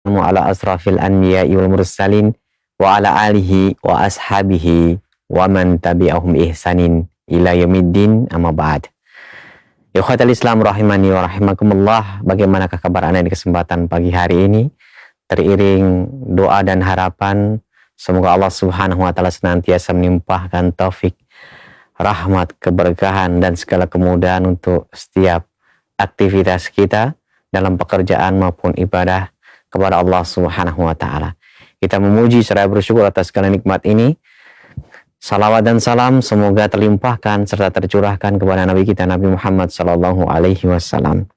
ala asrafil anbiya'i wal mursalin wa ala alihi wa ashabihi wa man tabi'ahum ihsanin ila yaumiddin, amma ba'd. Ikhwatal Islam rahimani wa rahimakumullah. Bagaimanakah kabar Anda di kesempatan pagi hari ini? Teriring doa dan harapan, semoga Allah Subhanahu wa taala senantiasa menimpahkan taufik, rahmat, keberkahan dan segala kemudahan untuk setiap aktivitas kita dalam pekerjaan maupun ibadah kepada Allah Subhanahu wa taala. Kita memuji serta bersyukur atas segala nikmat ini. Salawat dan salam semoga terlimpahkan serta tercurahkan kepada Nabi kita Nabi Muhammad sallallahu alaihi wasallam,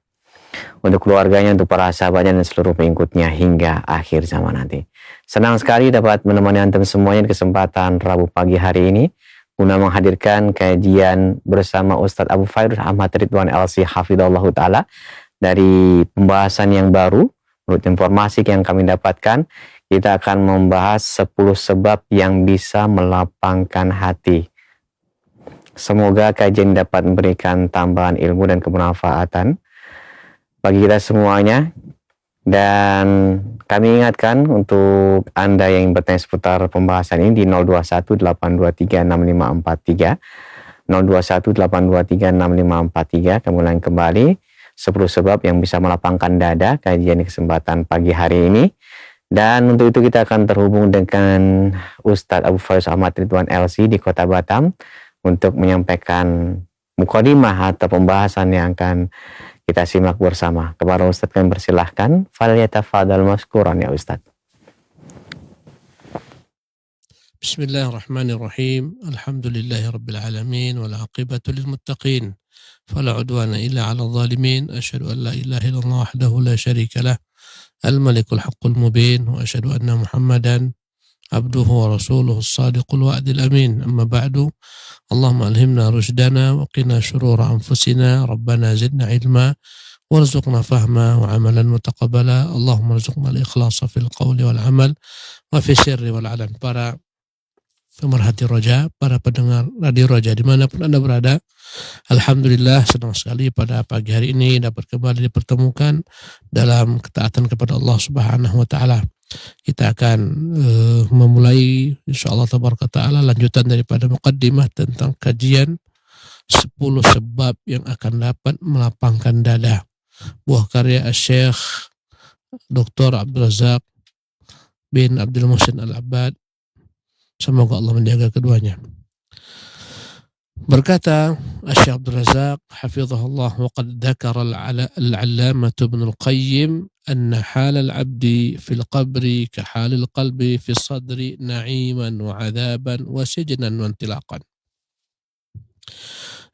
untuk keluarganya, untuk para sahabatnya dan seluruh pengikutnya hingga akhir zaman nanti. Senang sekali dapat menemani antum semuanya di kesempatan Rabu pagi hari ini guna menghadirkan kajian bersama Ustadz Abu Fairuz Ahmad Ridwan LC hafidhahullah taala dari pembahasan yang baru. Menurut informasi yang kami dapatkan, kita akan membahas 10 sebab yang bisa melapangkan hati. Semoga kajian dapat memberikan tambahan ilmu dan kebermanfaatan bagi kita semuanya. Dan kami ingatkan untuk Anda yang bertanya seputar pembahasan ini di 0218236543, 0218236543. Kami ulangi kembali, 10 sebab yang bisa melapangkan dada, kajian di kesempatan pagi hari ini. Dan untuk itu kita akan terhubung dengan Ustadz Abu Fairuz Ahmad Ridwan LC di Kota Batam untuk menyampaikan mukadimah atau pembahasan yang akan kita simak bersama. Kepada Ustadz kami persilahkan, falyatafadhal mashkuran ya Ustadz. Bismillahirrahmanirrahim. Alhamdulillahirabbil alamin wal aqibatu lil muttaqin. Fala udwana illa 'alal zalimin. Asyhadu an la ilaha illallah wahdahu la syarika lah. Al-Malikul Haqqul Mubin wa asyhadu anna Muhammadan abduhu wa rasuluhu as-sadiqul wa'dil amin. Amma ba'du. Allahumma alhimna rushdana wa qina syurura anfusina. Rabbana zidna ilma warzuqna fahma wa amalan mutaqabbala. Allahumma rzuqna al-ikhlasa fil qawli wal amal wa fi sirri wal alan. Para pemerhati Roja, para pendengar Radio Roja dimanapun Anda berada, alhamdulillah senang sekali pada pagi hari ini dapat kembali dipertemukan dalam ketaatan kepada Allah Subhanahu wa taala. Kita akan memulai insyaallah tabaraka taala lanjutan daripada muqaddimah tentang kajian 10 sebab yang akan dapat melapangkan dada, buah karya Syekh Dr. Abdul Razak bin Abdul Muhsin Al-Abbad. Semoga Allah menjaga keduanya. Berkata Syekh Abdul Razak hafizahullah, wa qad dzakara al-'allamah Ibnu al-Qayyim anna hal al-'abdi fil qabri ka halil qalbi fi sadri na'iman wa 'adzaban wa sijnan wa intilaqan.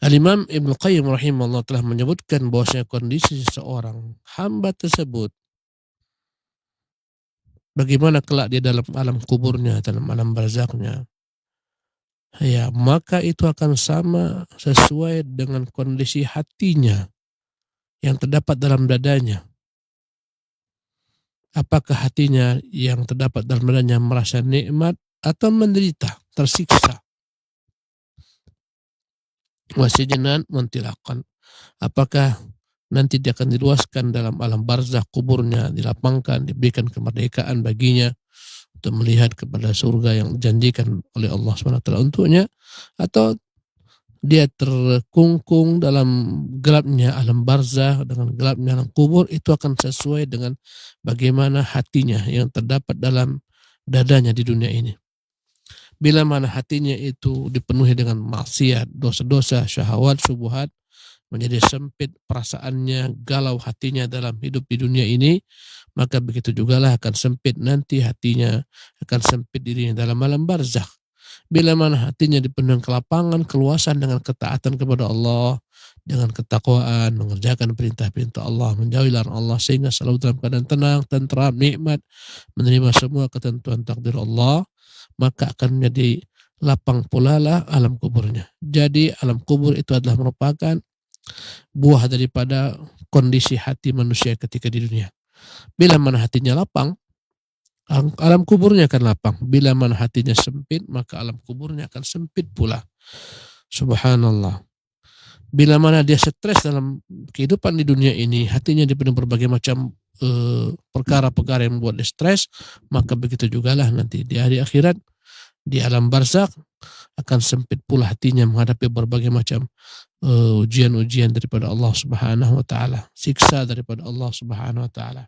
Al-Imam Ibnu Qayyim rahimahullah telah menyebutkan bahwasanya kondisi seseorang hamba tersebut, bagaimana kelak dia dalam alam kuburnya, dalam alam barzaknya, ya, maka itu akan sama sesuai dengan kondisi hatinya yang terdapat dalam dadanya. Apakah hatinya yang terdapat dalam dadanya merasa nikmat atau menderita, tersiksa? Wasijanan muntilakan. Apakah nanti dia akan diluaskan dalam alam barzakh kuburnya, dilapangkan, diberikan kemerdekaan baginya untuk melihat kepada surga yang dijanjikan oleh Allah SWT untuknya, atau dia terkungkung dalam gelapnya alam barzakh, dengan gelapnya alam kubur. Itu akan sesuai dengan bagaimana hatinya yang terdapat dalam dadanya di dunia ini. Bila mana hatinya itu dipenuhi dengan maksiat, dosa-dosa, syahwat, syubhat, menjadi sempit perasaannya, galau hatinya dalam hidup di dunia ini, maka begitu jugalah akan sempit nanti hatinya, akan sempit dirinya dalam alam barzakh. Bila mana hatinya dipenuhi kelapangan, keluasan dengan ketaatan kepada Allah, dengan ketakwaan, mengerjakan perintah-perintah Allah, menjauhi larangan Allah, sehingga selalu dalam keadaan tenang, tentram, nikmat, menerima semua ketentuan takdir Allah, maka akan menjadi lapang pula lah alam kuburnya. Jadi alam kubur itu adalah merupakan buah daripada kondisi hati manusia ketika di dunia. Bila mana hatinya lapang, alam kuburnya akan lapang. Bila mana hatinya sempit, maka alam kuburnya akan sempit pula. Subhanallah. Bila mana dia stres dalam kehidupan di dunia ini, hatinya dipenuhi berbagai macam perkara-perkara yang membuat dia stres, maka begitu jugalah nanti di hari akhirat, di alam barzakh akan sempit pula hatinya menghadapi berbagai macam ujian-ujian daripada Allah Subhanahu wa taala, siksa daripada Allah Subhanahu wa taala.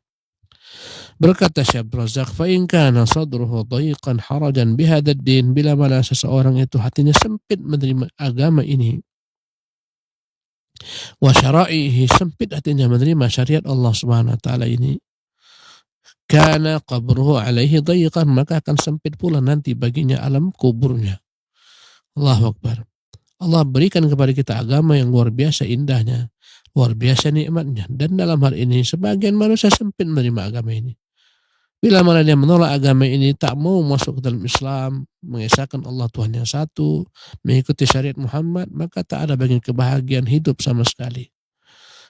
Berkata Syekh Abdul Razak, fa in kana sadruhu dhayiqan harajan bihadzal din, bila mana seseorang itu hatinya sempit menerima agama ini, wa syara'ihi, sempit hatinya menerima syariat Allah Subhanahu wa taala ini, kana qabruhu alaihi dhayiqan, maka akan sempit pula nanti baginya alam kuburnya. Allahu Akbar. Allah berikan kepada kita agama yang luar biasa indahnya, luar biasa nikmatnya, dan dalam hal ini sebagian manusia sempit menerima agama ini. Bila mana dia menolak agama ini, tak mau masuk ke dalam Islam, mengesahkan Allah Tuhan yang satu, mengikuti syariat Muhammad, maka tak ada bagian kebahagiaan hidup sama sekali,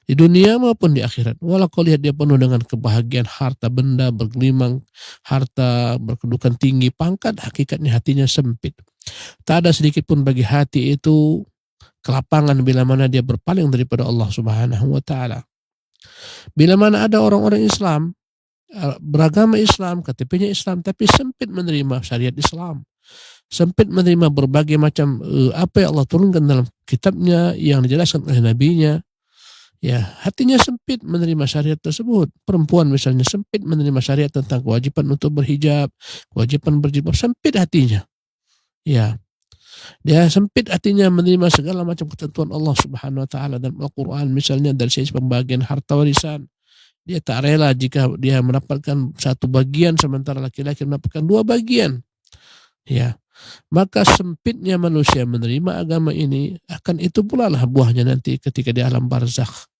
di dunia maupun di akhirat. Walau kau lihat dia penuh dengan kebahagiaan, harta benda bergelimang, harta berkedudukan tinggi, pangkat, hakikatnya hatinya sempit. Tak ada sedikit pun bagi hati itu kelapangan bila mana dia berpaling daripada Allah Subhanahu wa taala. Bila mana ada orang-orang Islam, beragama Islam, KTP-nya Islam, tapi sempit menerima syariat Islam, sempit menerima berbagai macam apa yang Allah turunkan dalam kitabnya yang dijelaskan oleh nabinya, ya hatinya sempit menerima syariat tersebut. Perempuan misalnya sempit menerima syariat tentang kewajiban untuk berhijab, kewajiban berjilbab, sempit hatinya. Ya, dia sempit hatinya menerima segala macam ketentuan Allah Subhanahu wa taala dalam Al-Qur'an, misalnya dari sisi pembagian harta warisan. Dia tak rela jika dia mendapatkan satu bagian sementara laki-laki mendapatkan dua bagian. Ya, maka sempitnya manusia menerima agama ini, akan itu pula lah buahnya nanti ketika di alam barzakh.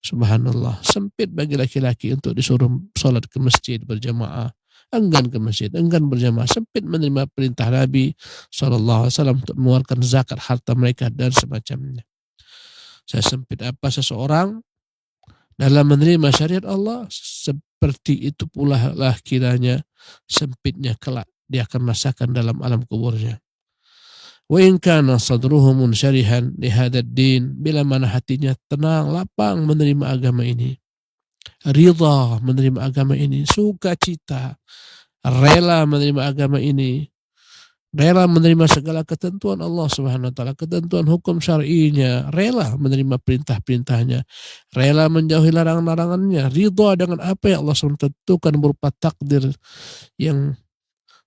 Subhanallah, sempit bagi laki-laki untuk disuruh sholat ke masjid berjamaah, enggan ke masjid, enggan berjamaah, sempit menerima perintah Nabi SAW untuk mengeluarkan zakat harta mereka dan semacamnya. Sesempit apa seseorang dalam menerima syariat Allah, seperti itu pula lah kiranya sempitnya kelak dia akan merasakan dalam alam kuburnya. Wa in kana sadruhu munsyarihan li hadzal din, bila mana hatinya tenang, lapang menerima agama ini, ridha menerima agama ini, sukacita, rela menerima agama ini, rela menerima segala ketentuan Allah Subhanahu wa taala, ketentuan hukum syar'inya, rela menerima perintah-perintahnya, rela menjauhi larangan-larangannya, ridha dengan apa yang Allah SWT tentukan berupa takdir yang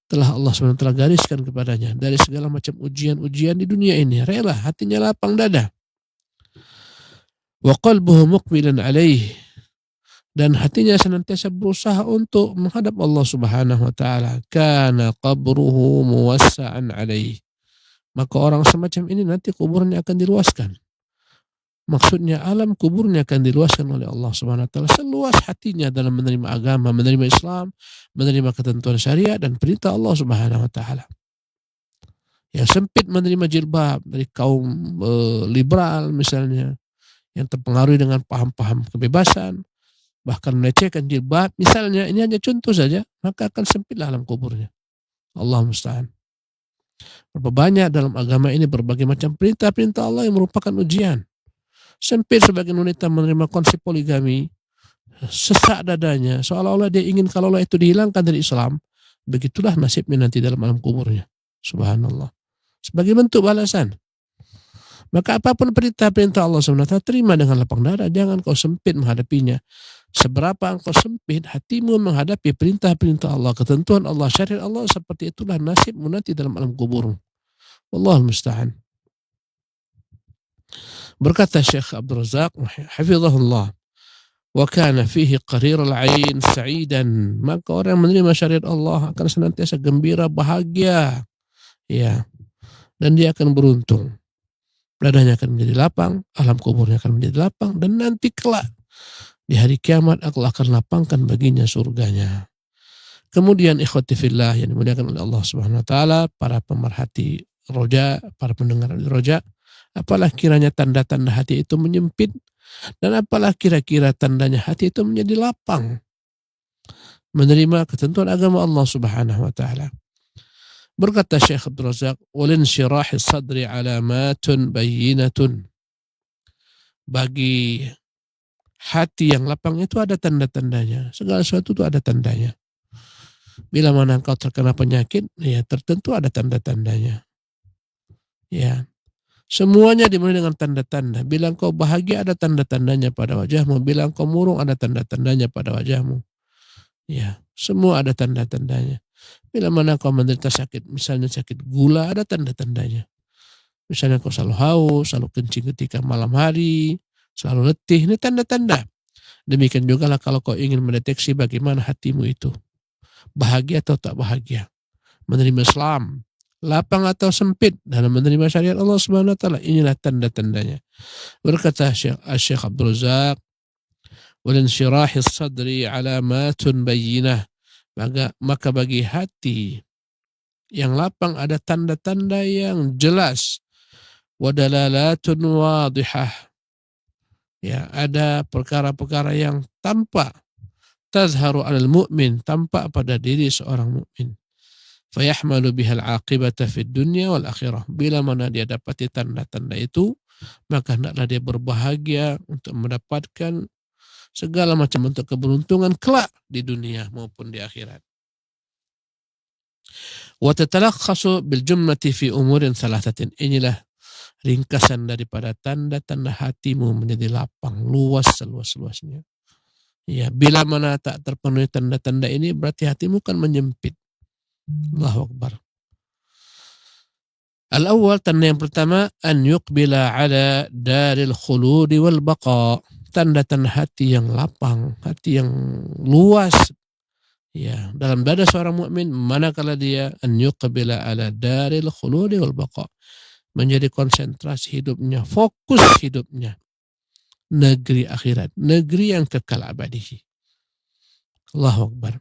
telah Allah SWT gariskan kepadanya dari segala macam ujian-ujian di dunia ini, rela, hatinya lapang dada. Wa qalbuhu muqbilan alaih, dan hatinya senantiasa berusaha untuk menghadap Allah Subhanahu wa taala. Kana qabruhu muwassa'an alaih, maka orang semacam ini nanti kuburnya akan diluaskan. Maksudnya alam kuburnya akan diluaskan oleh Allah Subhanahu wa taala seluas hatinya dalam menerima agama, menerima Islam, menerima ketentuan syariat dan perintah Allah Subhanahu wa taala. Yang sempit menerima jilbab dari kaum liberal misalnya, yang terpengaruh dengan paham-paham kebebasan, bahkan melecehkan jilbab misalnya, ini hanya contoh saja, maka akan sempitlah alam kuburnya. Allah musta'an. Berapa banyak dalam agama ini berbagai macam perintah-perintah Allah yang merupakan ujian. Sempit sebagian wanita menerima konsep poligami, sesak dadanya, seolah-olah dia ingin kalau Allah itu dihilangkan dari Islam. Begitulah nasibnya nanti dalam alam kuburnya. Subhanallah. Sebagai bentuk balasan. Maka apapun perintah-perintah Allah SWT, terima dengan lapang dada, jangan kau sempit menghadapinya. Seberapa engkau sempit hatimu menghadapi perintah-perintah Allah, ketentuan Allah, syariat Allah, seperti itulah nasibmu nanti dalam alam kubur. Wallahul musta'an. Berkata Syekh Abdul Razak hafizahullah, wa kana fihi qarir al-ain sa'idan, maka orang yang menerima syariat Allah akan senantiasa gembira, bahagia, ya, dan dia akan beruntung. Dadanya akan menjadi lapang, alam kuburnya akan menjadi lapang, dan nanti kelak di hari kiamat Allah akan lapangkan baginya surganya. Kemudian ikhwati fillah yang dimuliakan oleh Allah Subhanahu wa taala, para pemerhati roja, para pendengar roja, apalah kiranya tanda-tanda hati itu menyempit, dan apalah kira-kira tandanya hati itu menjadi lapang menerima ketentuan agama Allah Subhanahu wa taala. Berkata Syekh Abdul Razak, "Walinsyirahi sadri alamatun bayyinatun." Bagi hati yang lapang itu ada tanda-tandanya. Segala sesuatu itu ada tandanya. Bila mana engkau terkena penyakit, ya tertentu ada tanda-tandanya. Ya, semuanya dimulai dengan tanda-tanda. Bila engkau bahagia ada tanda-tandanya pada wajahmu. Bila engkau murung ada tanda-tandanya pada wajahmu. Ya, semua ada tanda-tandanya. Bila mana engkau menderita sakit, misalnya sakit gula, ada tanda-tandanya. Misalnya engkau selalu haus, selalu kencing ketika malam hari, selalu letih, ini tanda-tanda. Demikian juga lah kalau kau ingin mendeteksi bagaimana hatimu itu. Bahagia atau tak bahagia. Menerima Islam, lapang atau sempit dalam menerima syariat Allah Subhanahu wa taala, inilah tanda-tandanya. Berkata Syekh Abdul Razak, "Wal insyirahis sadri alamatun bayyinah." Maka bagi hati yang lapang ada tanda-tanda yang jelas. Wa dalalatun wadihah. Ya, ada perkara-perkara yang tampak. Tazharu 'alal mu'min, tampak pada diri seorang mukmin. Fayahmalu bihal aqibata fid dunya wal akhirah. Bila mana dia dapati tanda-tanda itu, maka hendaklah dia berbahagia untuk mendapatkan segala macam bentuk keberuntungan kelak di dunia maupun di akhirat. Wa tatalakhasu bil jumlati fi umurin thalathatin. Inilah ringkasan daripada tanda-tanda hatimu menjadi lapang, luas seluas-luasnya. Ya, bila mana tak terpenuhi tanda-tanda ini berarti hatimu kan menyempit. Allahu Akbar. Al-awwal, tanda yang pertama, an yuqbila ala daril khuludi wal baqa. Tanda-tanda hati yang lapang, hati yang luas. Ya, dalam dada seorang mukmin manakala dia an yuqbila ala daril khuludi wal baqa. Menjadi konsentrasi hidupnya, fokus hidupnya. Negeri akhirat, negeri yang kekal abadi. Allahu Akbar.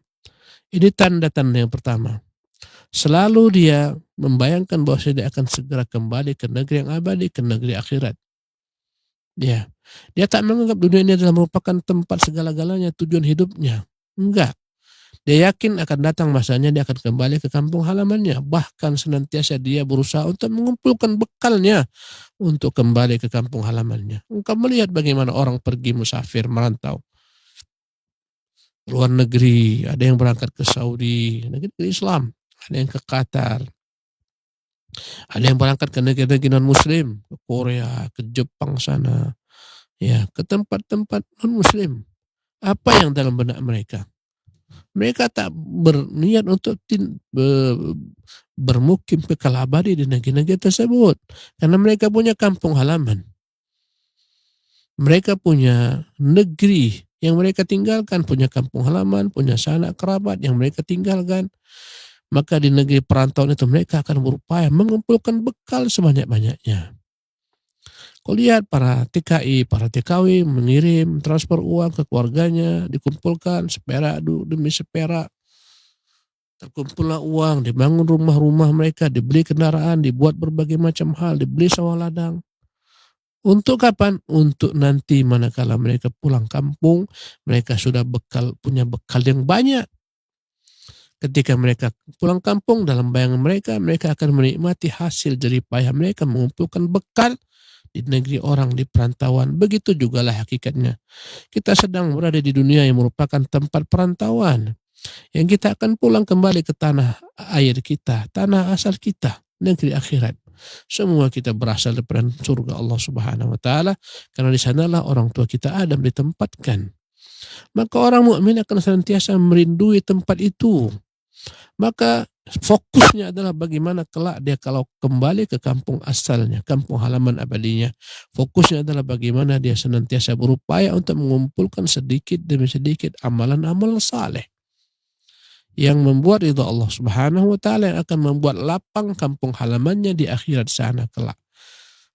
Ini tanda-tanda yang pertama. Selalu dia membayangkan bahwa dia akan segera kembali ke negeri yang abadi, ke negeri akhirat. Ya, dia tak menganggap dunia ini adalah merupakan tempat segala-galanya, tujuan hidupnya. Enggak. Dia yakin akan datang masanya dia akan kembali ke kampung halamannya. Bahkan senantiasa dia berusaha untuk mengumpulkan bekalnya untuk kembali ke kampung halamannya. Engkau melihat bagaimana orang pergi musafir, merantau. Luar negeri, ada yang berangkat ke Saudi, negeri Islam. Ada yang ke Qatar. Ada yang berangkat ke negeri-negeri non-muslim. Ke Korea, ke Jepang sana. Ya, ke tempat-tempat non-muslim. Apa yang dalam benak mereka? Mereka tak berniat untuk bermukim kekal abadi di negeri-negeri tersebut. Karena mereka punya kampung halaman. Mereka punya negeri yang mereka tinggalkan. Punya kampung halaman, punya sanak kerabat yang mereka tinggalkan. Maka di negeri perantauan itu mereka akan berupaya mengumpulkan bekal sebanyak-banyaknya. Kau lihat para TKI, para TKW mengirim transfer uang ke keluarganya, dikumpulkan seperak demi seperak. Terkumpullah uang, dibangun rumah-rumah mereka, dibeli kendaraan, dibuat berbagai macam hal, dibeli sawah ladang. Untuk kapan? Untuk nanti manakala mereka pulang kampung, mereka sudah punya bekal yang banyak. Ketika mereka pulang kampung, dalam bayangan mereka akan menikmati hasil jerih payah mereka mengumpulkan bekal di negeri orang, di perantauan. Begitu jugalah hakikatnya. Kita sedang berada di dunia yang merupakan tempat perantauan. Yang kita akan pulang kembali ke tanah air kita, tanah asal kita, negeri akhirat. Semua kita berasal dari surga Allah Subhanahu wa taala, karena di sanalah orang tua kita Adam ditempatkan. Maka orang mukmin akan senantiasa merindui tempat itu. Maka fokusnya adalah bagaimana kelak dia kalau kembali ke kampung asalnya, kampung halaman abadinya. Fokusnya adalah bagaimana dia senantiasa berupaya untuk mengumpulkan sedikit demi sedikit amalan-amalan saleh yang membuat ridha Allah Subhanahu wa taala, yang akan membuat lapang kampung halamannya di akhirat sana kelak.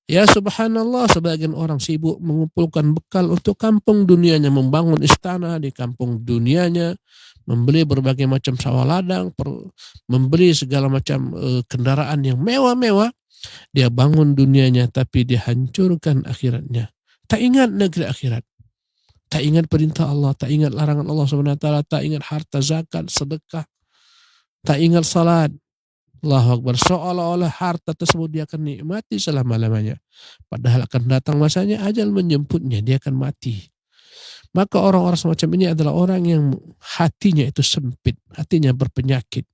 Ya subhanallah, sebagian orang sibuk mengumpulkan bekal untuk kampung dunianya, membangun istana di kampung dunianya, membeli berbagai macam sawah ladang, membeli segala macam kendaraan yang mewah-mewah. Dia bangun dunianya tapi dia hancurkan akhiratnya. Tak ingat negeri akhirat. Tak ingat perintah Allah, tak ingat larangan Allah SWT, tak ingat harta zakat, sedekah, tak ingat salat. Allahu Akbar. Seolah-olah harta tersebut dia akan nikmati selama-lamanya. Padahal akan datang masanya ajal menjemputnya, dia akan mati. Maka orang-orang semacam ini adalah orang yang hatinya itu sempit, hatinya berpenyakit.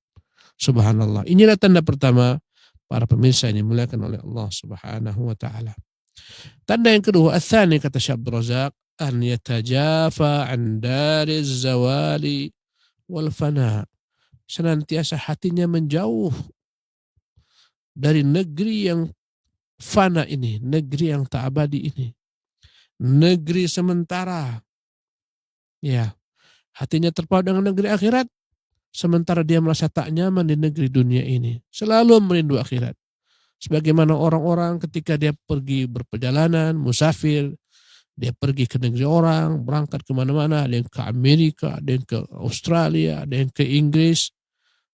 Subhanallah. Inilah tanda pertama para pemirsa yang dimuliakan oleh Allah Subhanahu wa taala. Tanda yang kedua, ats-tsani kata Syekh Abdul Razak, an yatajafa an dariz zawali wal fana. Senantiasa hatinya menjauh dari negeri yang fana ini, negeri yang tak abadi ini. Negeri sementara. Ya, hatinya terpaut dengan negeri akhirat, sementara dia merasa tak nyaman di negeri dunia ini. Selalu merindu akhirat. Sebagaimana orang-orang ketika dia pergi berperjalanan, musafir, dia pergi ke negeri orang, berangkat kemana-mana, ada yang ke Amerika, ada yang ke Australia, ada yang ke Inggris.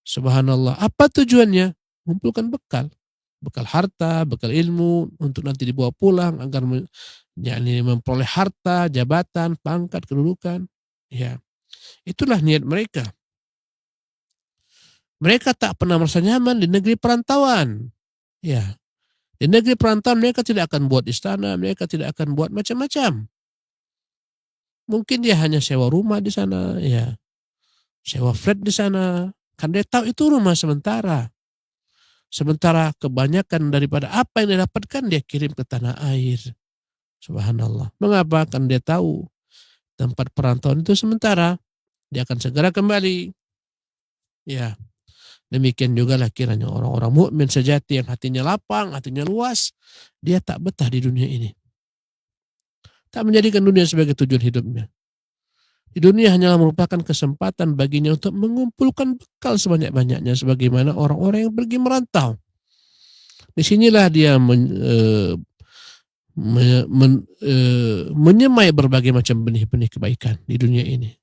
Subhanallah. Apa tujuannya? Mengumpulkan bekal. Bekal harta, bekal ilmu, untuk nanti dibawa pulang, agar memperoleh harta, jabatan, pangkat, kedudukan. Ya, itulah niat mereka. Mereka tak pernah merasa nyaman di negeri perantauan. Ya, di negeri perantauan mereka tidak akan buat istana, mereka tidak akan buat macam-macam. Mungkin dia hanya sewa rumah di sana, ya, sewa flat di sana. Kan dia tahu itu rumah sementara. Sementara kebanyakan daripada apa yang dia dapatkan dia kirim ke tanah air. Subhanallah. Mengapa? Kan dia tahu tempat perantauan itu sementara. Dia akan segera kembali. Ya, demikian juga lah kiranya orang-orang mukmin sejati yang hatinya lapang, hatinya luas, dia tak betah di dunia ini. Tak menjadikan dunia sebagai tujuan hidupnya. Di dunia hanyalah merupakan kesempatan baginya untuk mengumpulkan bekal sebanyak-banyaknya sebagaimana orang-orang yang pergi merantau. Disinilah dia menyemai berbagai macam benih-benih kebaikan di dunia ini.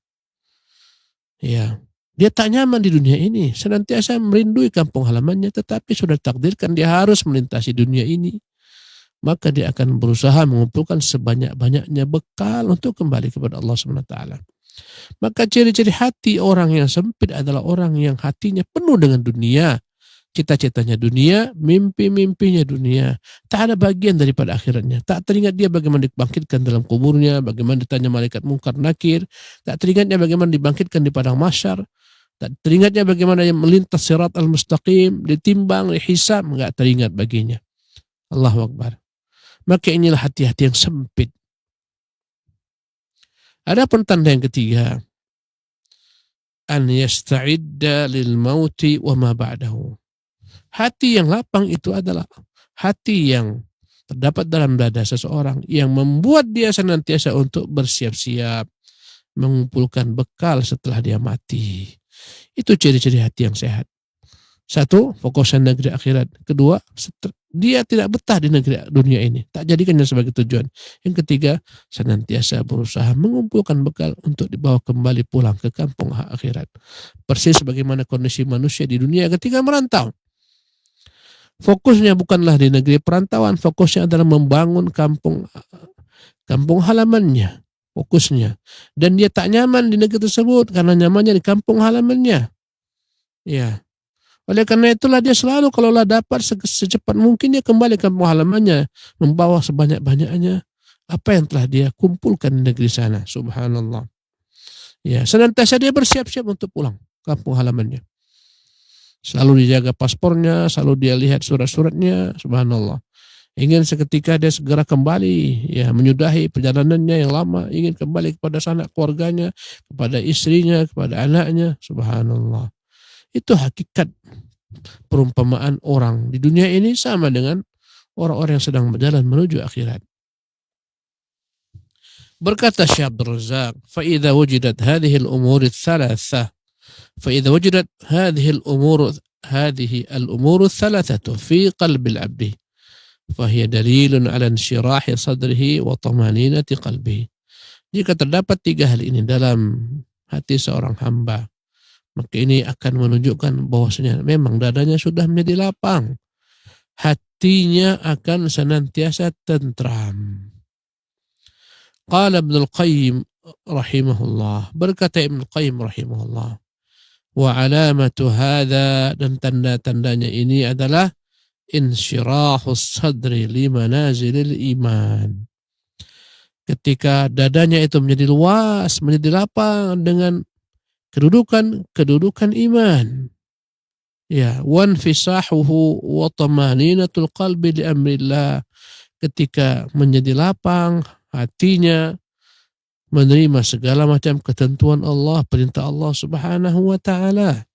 Ya, dia tak nyaman di dunia ini, senantiasa merindui kampung halamannya, tetapi sudah takdirkan dia harus melintasi dunia ini. Maka dia akan berusaha mengumpulkan sebanyak-banyaknya bekal untuk kembali kepada Allah SWT. Maka ciri-ciri hati orang yang sempit adalah orang yang hatinya penuh dengan dunia. Cita-citanya dunia, mimpi-mimpinya dunia. Tak ada bagian daripada akhiratnya. Tak teringat dia bagaimana dibangkitkan dalam kuburnya, bagaimana ditanya malaikat mungkar nakir. Tak teringatnya bagaimana dibangkitkan di padang mahsyar. Tak teringatnya bagaimana dia melintas sirat al-mustaqim, ditimbang, dihisab, enggak teringat baginya. Allahu Akbar. Maka inilah hati-hati yang sempit. Adapun tanda yang ketiga, an yasta'idda lil mauti wa ma ba'dahu. Hati yang lapang itu adalah hati yang terdapat dalam dada seseorang yang membuat dia senantiasa untuk bersiap-siap mengumpulkan bekal setelah dia mati. Itu ciri-ciri hati yang sehat. Satu, fokusnya negeri akhirat. Kedua, dia tidak betah di negeri dunia ini. Tak jadikannya sebagai tujuan. Yang ketiga, senantiasa berusaha mengumpulkan bekal untuk dibawa kembali pulang ke kampung akhirat. Persis sebagaimana kondisi manusia di dunia ketika merantau. Fokusnya bukanlah di negeri perantauan, fokusnya adalah membangun kampung halamannya. Fokusnya. Dan dia tak nyaman di negeri tersebut karena nyamannya di kampung halamannya. Ya. Oleh karena itulah dia selalu kalaulah dapat secepat mungkin dia kembali ke kampung halamannya, membawa sebanyak-banyaknya apa yang telah dia kumpulkan di negeri sana. Subhanallah. Ya, senantiasa dia bersiap-siap untuk pulang ke kampung halamannya. Selalu dijaga paspornya, selalu dia lihat surat-suratnya. Subhanallah. Ingin seketika dia segera kembali, ya, menyudahi perjalanannya yang lama, ingin kembali kepada sanak keluarganya, kepada istrinya, kepada anaknya. Subhanallah. Itu hakikat perumpamaan orang di dunia ini sama dengan orang-orang yang sedang berjalan menuju akhirat. Berkata Syekh Abdul Razak, فَإِذَا وُجِدَتْ هَذِهِ الْأُمُورِ الثَّلَاثَةِ فَإِذَا وُجِدَتْ هَذِهِ الْأُمُورُ الثَّلَاثَةُ فِي قَلْبِ الْعَبْدِ فَهِيَ دَلِيلٌ عَلَى انشِرَاحِ صَدْرِهِ وَطَمَانِينَةِ قَلْبِهِ. Jika terdapat tiga hal ini dalam hati seorang hamba, maka ini akan menunjukkan bahwasanya memang dadanya sudah menjadi lapang. Hatinya akan senantiasa tentram. Qala Ibnu Al-Qayyim rahimahullah. Berkata Ibnu Al-Qayyim rahimahullah. Wa alamatu hadha, dan tanda-tandanya ini adalah insyirahus sadri li manazilil iman. ketika dadanya itu menjadi luas, menjadi lapang dengan kedudukan iman. Ya, wanfisahuhu wa tamaninatul qalbi li amrillah, ketika menjadi lapang hatinya menerima segala macam ketentuan Allah, perintah Allah Subhanahu wa taala.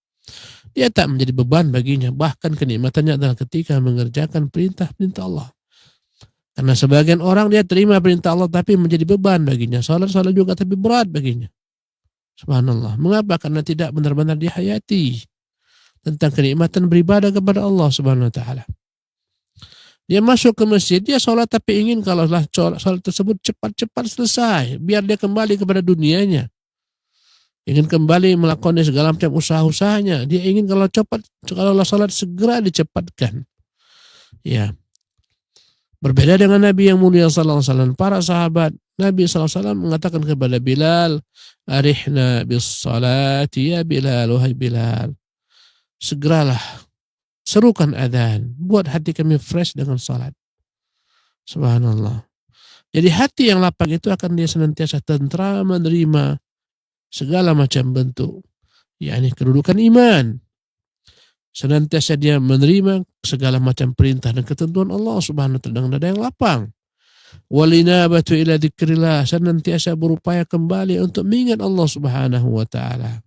Dia tak menjadi beban baginya, bahkan kenikmatannya adalah ketika mengerjakan perintah-perintah Allah. Karena sebagian orang dia terima perintah Allah tapi menjadi beban baginya. Salat juga tapi berat baginya. Subhanallah. Mengapa? Karena tidak benar-benar dihayati tentang kenikmatan beribadah kepada Allah Subhanahu wa taala. Dia masuk ke masjid, dia sholat tapi ingin kalau sholat tersebut cepat-cepat selesai, biar dia kembali kepada dunianya. Ingin kembali melakukan segala macam usaha-usahanya. Dia ingin kalau sholat segera dicepatkan. Ya. Berbeda dengan Nabi yang mulia sallallahu alaihi wasallam, para sahabat Nabi sallallahu alaihi wasallam mengatakan kepada Bilal, "Arihna bis salati ya Bilal, wahai Bilal. Segeralah serukan adzan, buat hati kami fresh dengan salat." Subhanallah. Jadi hati yang lapang itu akan dia senantiasa tentram menerima segala macam bentuk, yakni kedudukan iman. Senantiasa dia menerima segala macam perintah dan ketentuan Allah Subhanahu wa taala dengan dada yang lapang. Walinabatu ila dzikrillah, senantiasa berupaya kembali untuk mengingat Allah Subhanahu wa taala.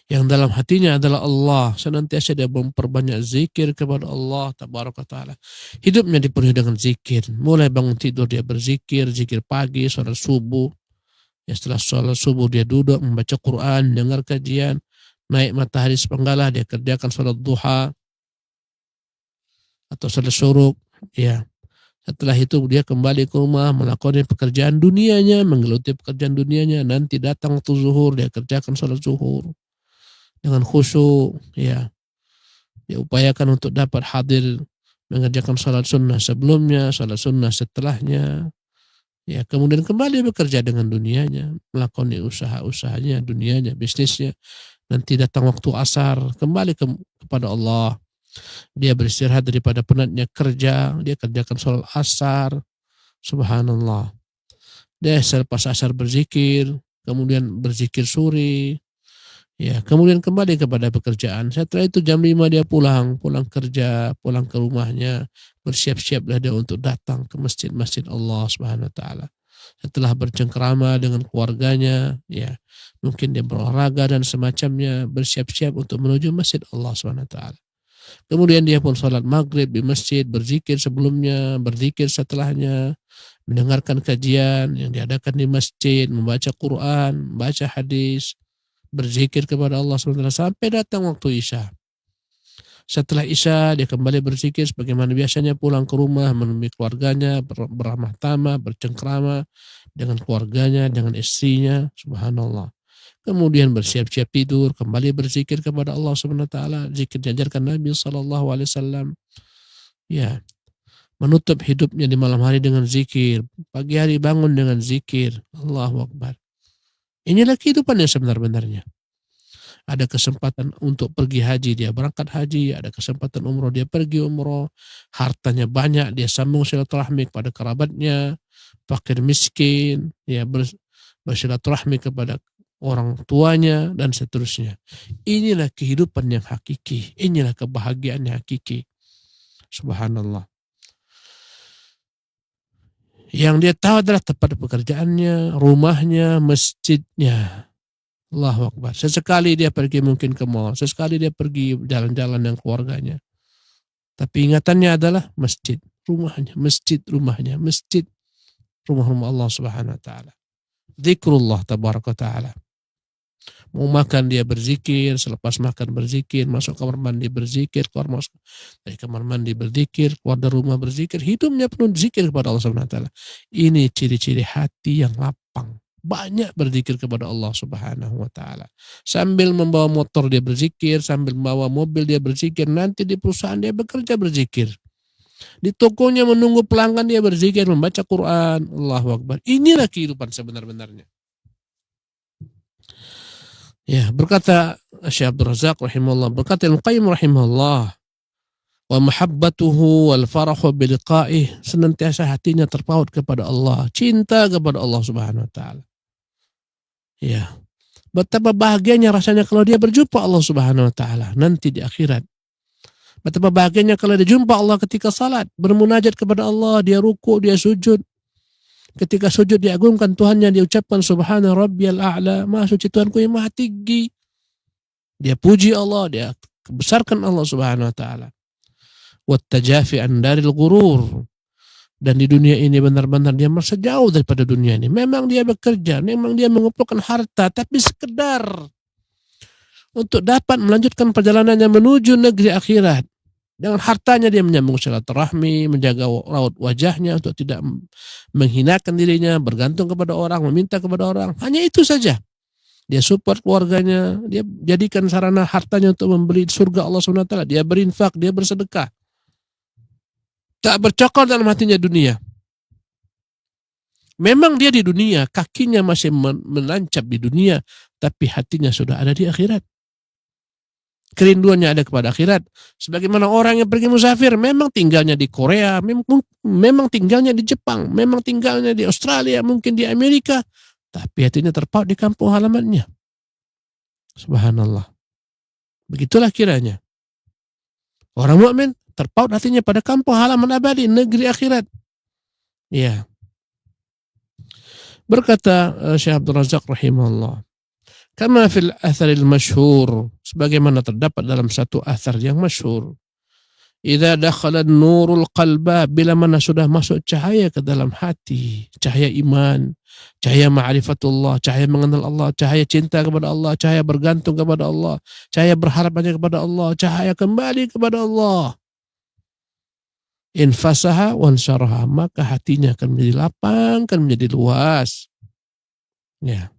Yang dalam hatinya adalah Allah, senantiasa dia memperbanyak zikir kepada Allah tabaraka taala. Hidupnya dipenuhi dengan zikir, mulai bangun tidur dia berzikir, zikir pagi, salat subuh. Ya, setelah salat subuh dia duduk membaca Quran, dengar kajian, naik matahari sepenggalah dia kerjakan salat duha atau salat syuruk, ya. Setelah itu dia kembali ke rumah melakukan pekerjaan dunianya, menggeluti pekerjaan dunianya, nanti datang waktu zuhur dia kerjakan salat zuhur dengan khusyuk, ya. Dia upayakan untuk dapat hadir mengerjakan salat sunnah sebelumnya, salat sunnah setelahnya. Ya, kemudian kembali bekerja dengan dunianya, melakukan usaha-usahanya, dunianya, bisnisnya. Nanti datang waktu asar, kembali kepada Allah. Dia beristirahat daripada penatnya kerja, dia kerjakan salat asar. Subhanallah. Dia selepas asar berzikir, kemudian berzikir sore. Ya, kemudian kembali kepada pekerjaan. Setelah itu jam 5 dia pulang kerja, pulang ke rumahnya, bersiap-siaplah dia untuk datang ke masjid-masjid Allah Subhanahu wa taala. Setelah bercengkrama dengan keluarganya, ya, mungkin dia berolahraga dan semacamnya, bersiap-siap untuk menuju masjid Allah Subhanahu wa taala. Kemudian dia pun sholat maghrib di masjid, berzikir sebelumnya, berzikir setelahnya, mendengarkan kajian yang diadakan di masjid, membaca Quran, membaca hadis, berzikir kepada Allah SWT sampai datang waktu Isya. Setelah Isya dia kembali berzikir sebagaimana biasanya, pulang ke rumah menemui keluarganya, beramah tamah, bercengkrama dengan keluarganya, dengan istrinya. Subhanallah. Kemudian bersiap-siap tidur, kembali berzikir kepada Allah Subhanahu wa taala, zikir diajarkan Nabi sallallahu alaihi wasallam. Ya, menutup hidupnya di malam hari dengan zikir, pagi hari bangun dengan zikir. Allahu Akbar. Inilah kehidupan yang sebenar-benarnya. Ada kesempatan untuk pergi haji, dia berangkat haji. Ada kesempatan umroh, dia pergi umroh. Hartanya banyak, dia sambung silaturahmi kepada kerabatnya, fakir miskin, ya, bersilaturahmi kepada orang tuanya, dan seterusnya. Inilah kehidupan yang hakiki. Inilah kebahagiaan yang hakiki. Subhanallah. Yang dia tahu adalah tempat pekerjaannya, rumahnya, masjidnya. Allahu Akbar. Sesekali dia pergi mungkin ke mall, sesekali dia pergi jalan-jalan dengan keluarganya. Tapi ingatannya adalah masjid, rumahnya, masjid, rumahnya, masjid, rumah-rumah Allah Subhanahu wa taala. Zikrullah tabaraka taala. Mau makan dia berzikir, selepas makan berzikir, masuk kamar mandi berzikir, keluar masuk dari kamar mandi berzikir, keluar dari rumah berzikir, hidupnya penuh zikir kepada Allah Subhanahu wa taala. Ini ciri-ciri hati yang lapang. Banyak berzikir kepada Allah Subhanahu wa taala. Sambil membawa motor dia berzikir, sambil membawa mobil dia berzikir, nanti di perusahaan dia bekerja berzikir. Di tokonya menunggu pelanggan dia berzikir, membaca Quran. Allahu Akbar. Inilah kehidupan sebenar-benarnya. Ya, berkata Syekh Abdul Razak rahimahullah, berkata Ibnu Qayyim rahimahullah, wa mahabbatuhu wal farahu biliqa'ih, senantiasa hatinya terpaut kepada Allah, cinta kepada Allah Subhanahu wa taala. Ya. Betapa bahagianya rasanya kalau dia berjumpa Allah Subhanahu wa taala nanti di akhirat. Betapa bahagianya kalau dia jumpa Allah ketika salat, bermunajat kepada Allah, dia ruku, dia sujud. Ketika sujud diagungkan Tuhannya, dia ucapkan subhana rabbiyal a'la, maha suci Tuhanku yang maha tinggi. Dia puji Allah, dia besarkan Allah Subhanahu wa taala. Wattajafi an daril ghurur. Dan di dunia ini benar-benar dia merasa jauh daripada dunia ini. Memang dia bekerja, memang dia mengumpulkan harta, tapi sekedar untuk dapat melanjutkan perjalanannya menuju negeri akhirat. Dengan hartanya dia menyambung silaturahmi, menjaga raut wajahnya untuk tidak menghinakan dirinya, bergantung kepada orang, meminta kepada orang. Hanya itu saja. Dia support keluarganya, dia jadikan sarana hartanya untuk membeli surga Allah SWT. Dia berinfak, dia bersedekah. Tak bercokol dalam hatinya dunia. Memang dia di dunia, kakinya masih menancap di dunia, tapi hatinya sudah ada di akhirat. Kerinduannya ada kepada akhirat. Sebagaimana orang yang pergi musafir, memang tinggalnya di Korea, memang tinggalnya di Jepang, memang tinggalnya di Australia, mungkin di Amerika, tapi hatinya terpaut di kampung halamannya. Subhanallah. Begitulah kiranya. Orang mukmin terpaut hatinya pada kampung halaman abadi, negeri akhirat. Ya. Berkata Syekh Abdul Razak rahimahullah, kama fil atharil masyhur, sebagaimana terdapat dalam satu athar yang masyhur, idza dakhala nurul qalba, bila mana sudah masuk cahaya ke dalam hati, cahaya iman, cahaya ma'rifatullah, cahaya mengenal Allah, cahaya cinta kepada Allah, cahaya bergantung kepada Allah, cahaya berharap hanya kepada Allah, cahaya kembali kepada Allah, infasaha wansaraha, maka hatinya akan menjadi lapang, akan menjadi luas. Ya.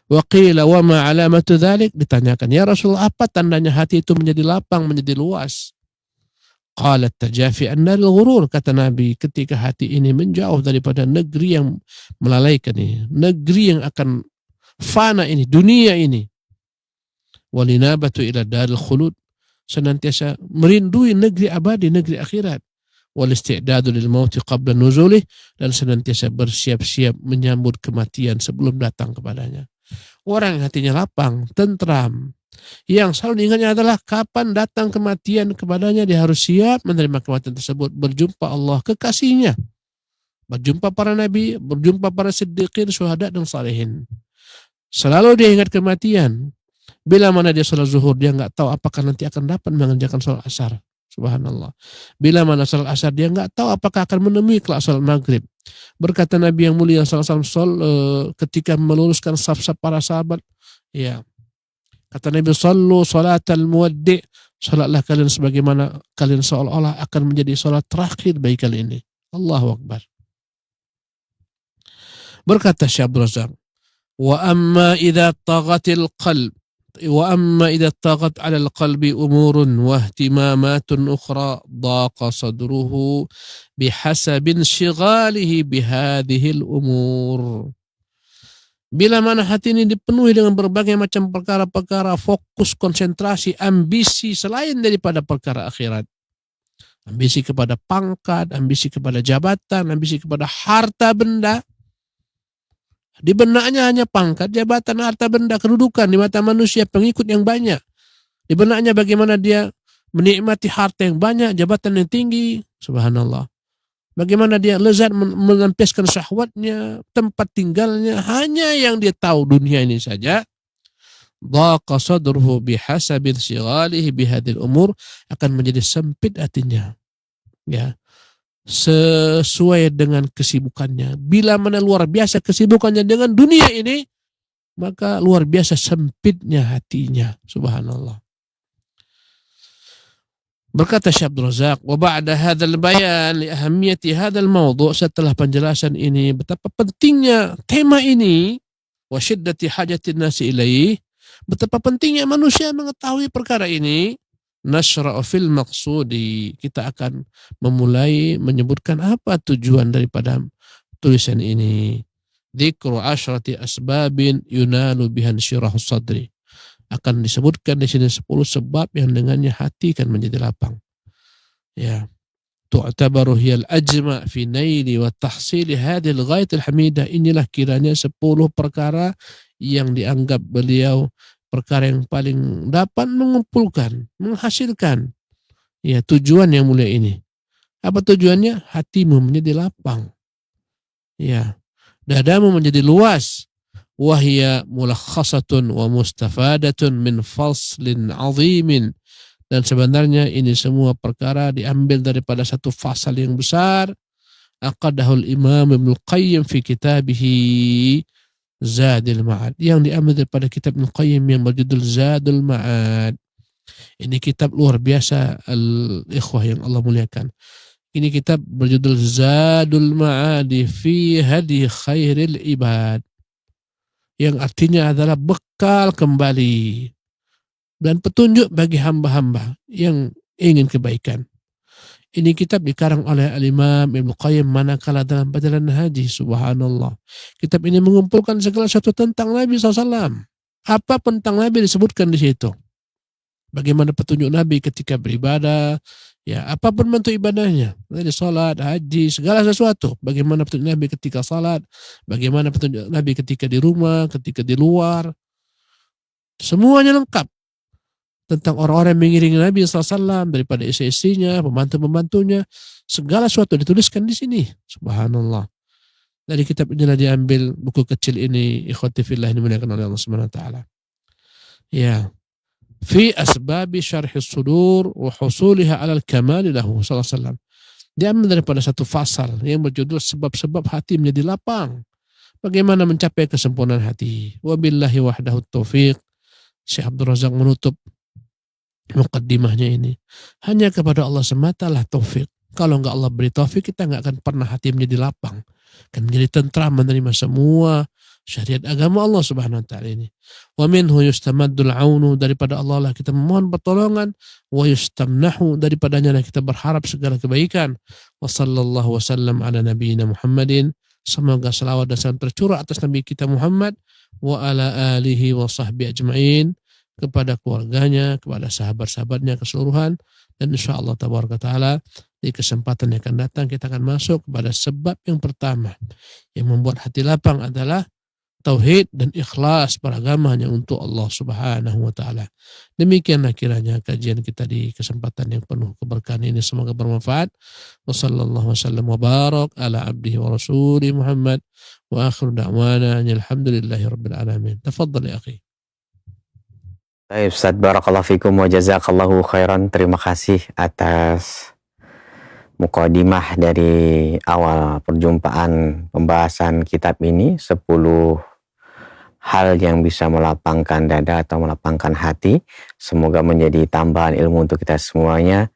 Wa qila wa ma alamatu dzalik, ditanyakan, ya Rasul, apa tandanya hati itu menjadi lapang, menjadi luas? Qala tajafi an naril ghurur, kata Nabi, ketika hati ini menjauh daripada negeri yang melalaikan ini, negeri yang akan fana ini, dunia ini. Walinabatu ila daril khulud, senantiasa merindui negeri abadi, negeri akhirat. Wal isti'dadu lil mauti qabla nuzulih, dan senantiasa bersiap-siap menyambut kematian sebelum datang kepadanya. Orang yang hatinya lapang, tentram, yang selalu diingatnya adalah kapan datang kematian kepadanya, dia harus siap menerima kematian tersebut, berjumpa Allah, kekasihnya, berjumpa para nabi, berjumpa para siddiqin, syuhada dan salihin. Selalu dia ingat kematian. Bila mana dia salat zuhur, dia nggak tahu apakah nanti akan dapat mengerjakan salat asar. Subhanallah. Bila mana salat asar, dia nggak tahu apakah akan menemui kelak salat maghrib. Berkata Nabi yang mulia SAW ketika meluruskan saf-saf para sahabat, ya, kata Nabi, sallu salatal muwaddi', salatlah kalian sebagaimana kalian seolah-olah akan menjadi salat terakhir bagi kalian ini. Allahu Akbar. Berkata Syekh Abdul Razak, wa amma idza taghatil qalb, wa amma idza taghat 'ala al-qalbi umurun wa ihtimamatun ukhra, daqa sadruhu bihasabin shighalihi bihadhihi al-umur. Bila mana hati ini dipenuhi dengan berbagai macam perkara-perkara, fokus, konsentrasi, ambisi selain daripada perkara akhirat. Ambisi kepada pangkat, ambisi kepada jabatan, ambisi kepada harta benda. Di benaknya hanya pangkat, jabatan, harta benda, kedudukan di mata manusia, pengikut yang banyak. Di benaknya bagaimana dia menikmati harta yang banyak, jabatan yang tinggi. Subhanallah. Bagaimana dia lezat melampiaskan syahwatnya, tempat tinggalnya, hanya yang dia tahu dunia ini saja. Dhaqa sadruhu bihasabin shighalihi bihadil umur, akan menjadi sempit hatinya. Ya. Sesuai dengan kesibukannya. Bila mana luar biasa kesibukannya dengan dunia ini, maka luar biasa sempitnya hatinya. Subhanallah. Berkata Syekh Abdul Razak, wa ba'da hadzal bayan li ahammiyati hadzal mawdu', setelah penjelasan ini betapa pentingnya tema ini, wa syiddati hajatin nasi ilaih, betapa pentingnya manusia mengetahui perkara ini, nasra'u fil maqsudi, kita akan memulai menyebutkan apa tujuan daripada tulisan ini. Dzikru asyrati asbabin yunalu bihan syirahus sadri, akan disebutkan di sini 10 sebab yang dengannya hati kan menjadi lapang. Ya, tu'tabaru hiyal ajma' fi naili wa tahsili hadhil ghayatil hamidah. Inilah kiranya 10 perkara yang dianggap beliau perkara yang paling dapat mengumpulkan, menghasilkan ya tujuan yang mulia ini. Apa tujuannya? Hatimu menjadi lapang. Ya, dadamu menjadi luas. Wahya mulakhasatun wa mustafadatun min faslin azimin. Dan sebenarnya ini semua perkara diambil daripada satu fasal yang besar. Aqadahul Imam Ibnu Qayyim fi kitabihi Zadul Ma'ad. Yang diambil daripada kitab Ibnu Qayyim yang berjudul Zadul Ma'ad. Ini kitab luar biasa al-ikhwah yang Allah muliakan. Ini kitab berjudul Zadul Ma'adi fi hadi khairil ibad. Yang artinya adalah bekal kembali dan petunjuk bagi hamba-hamba yang ingin kebaikan. Ini kitab dikarang oleh Al-Imam Ibnu Qayyim manakala dalam perjalanan haji. Subhanallah. Kitab ini mengumpulkan segala sesuatu tentang Nabi SAW. Apa tentang Nabi disebutkan di situ. Bagaimana petunjuk Nabi ketika beribadah. Ya, apapun bentuk ibadahnya. Dari salat, haji, segala sesuatu. Bagaimana petunjuk Nabi ketika salat. Bagaimana petunjuk Nabi ketika di rumah, ketika di luar. Semuanya lengkap. Tentang orang-orang yang mengiringi Nabi SAW daripada istri-istrinya, pembantu-pembantunya, segala sesuatu dituliskan di sini. Subhanallah. Dari kitab inilah diambil buku kecil ini, ikhwati fillah ini dimuliakan oleh Allah Subhanahu wa taala. Ya. Fi asbabi syarhi sudur wa husuliha 'alal kamal lahu sallallahu alaihi wasallam. Diambil daripada satu fasal yang berjudul sebab-sebab hati menjadi lapang. Bagaimana mencapai kesempurnaan hati. Wabillahi wahdahu taufiq. Syekh Abdul Razak menutup mukaddimahnya ini. Hanya kepada Allah semata lah taufik. Kalau enggak Allah beri taufik, kita enggak akan pernah hati menjadi lapang. Akan menjadi tentram menerima semua syariat agama Allah Subhanahu wa taala ini. Wa minhu yustamaddul aunu, daripada Allah lah kita memohon pertolongan, wa yustamnahu, daripadanya lah kita berharap segala kebaikan. Wa sallallahu wasallam ala nabiyyina Muhammadin. Semoga selawat dan salam tercurah atas Nabi kita Muhammad wa ala alihi wa sahbihi ajma'in, kepada keluarganya, kepada sahabat-sahabatnya keseluruhan. Dan insyaAllah tabaraka ta'ala di kesempatan yang akan datang kita akan masuk kepada sebab yang pertama yang membuat hati lapang adalah tauhid dan ikhlas beragama hanya untuk Allah Subhanahu wa ta'ala. Demikianlah kiranya kajian kita di kesempatan yang penuh keberkahan ini, semoga bermanfaat. Wa sallallahu wasallam wa barak ala abdihi wa rasuli Muhammad wa akhiru da'wana alhamdulillahi rabbil alamin. Tafadhal ya akhi. Baik, Ustaz, barakallahu fikum wa jazakallahu khairan. Terima kasih atas mukadimah dari awal perjumpaan pembahasan kitab ini, 10 hal yang bisa melapangkan dada atau melapangkan hati. Semoga menjadi tambahan ilmu untuk kita semuanya,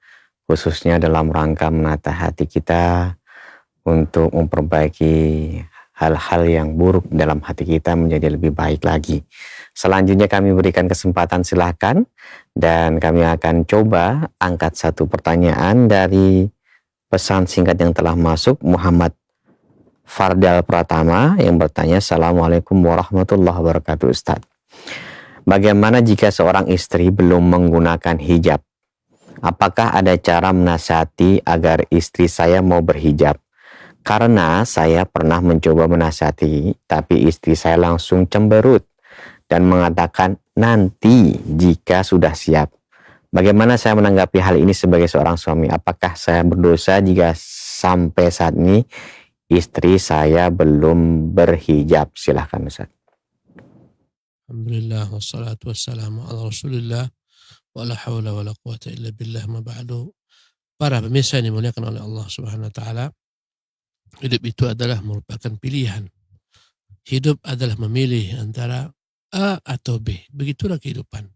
khususnya dalam rangka menata hati kita untuk memperbaiki hal-hal yang buruk dalam hati kita menjadi lebih baik lagi. Selanjutnya kami berikan kesempatan, silakan, dan kami akan coba angkat satu pertanyaan dari pesan singkat yang telah masuk. Muhammad Fardal Pratama yang bertanya, Assalamualaikum warahmatullahi wabarakatuh Ustaz. Bagaimana jika seorang istri belum menggunakan hijab? Apakah ada cara menasihati agar istri saya mau berhijab? Karena saya pernah mencoba menasihati, tapi istri saya langsung cemberut dan mengatakan nanti jika sudah siap. Bagaimana saya menanggapi hal ini sebagai seorang suami? Apakah saya berdosa jika sampai saat ini istri saya belum berhijab? Silahkan Ustaz. Alhamdulillah wassalatu wassalamu ala Rasulillah wa la haula wa la quwata illa billah ma ba'du. Para pemirsa yang dimuliakan oleh Allah Subhanahu wa taala, hidup itu adalah merupakan pilihan. Hidup adalah memilih antara A atau B. Begitulah kehidupan.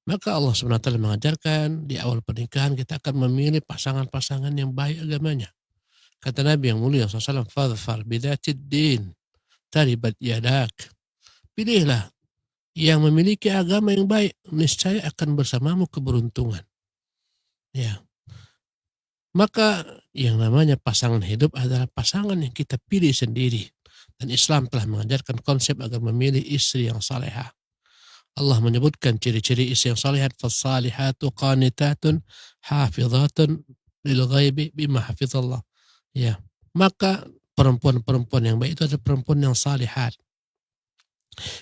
Maka Allah SWT mengajarkan di awal pernikahan kita akan memilih pasangan-pasangan yang baik agamanya. Kata Nabi yang mulia SAW, fadfar bidatid din taribat yadak. Pilihlah yang memiliki agama yang baik, niscaya akan bersamamu keberuntungan. Ya. Maka yang namanya pasangan hidup adalah pasangan yang kita pilih sendiri. Dan Islam telah mengajarkan konsep agar memilih istri yang salehah. Allah menyebutkan ciri-ciri istri yang salihat, fasalihatu qanitatun hafizatun lil ghaibi bima hafizallah. Ya. Maka perempuan-perempuan yang baik itu adalah perempuan yang salihat.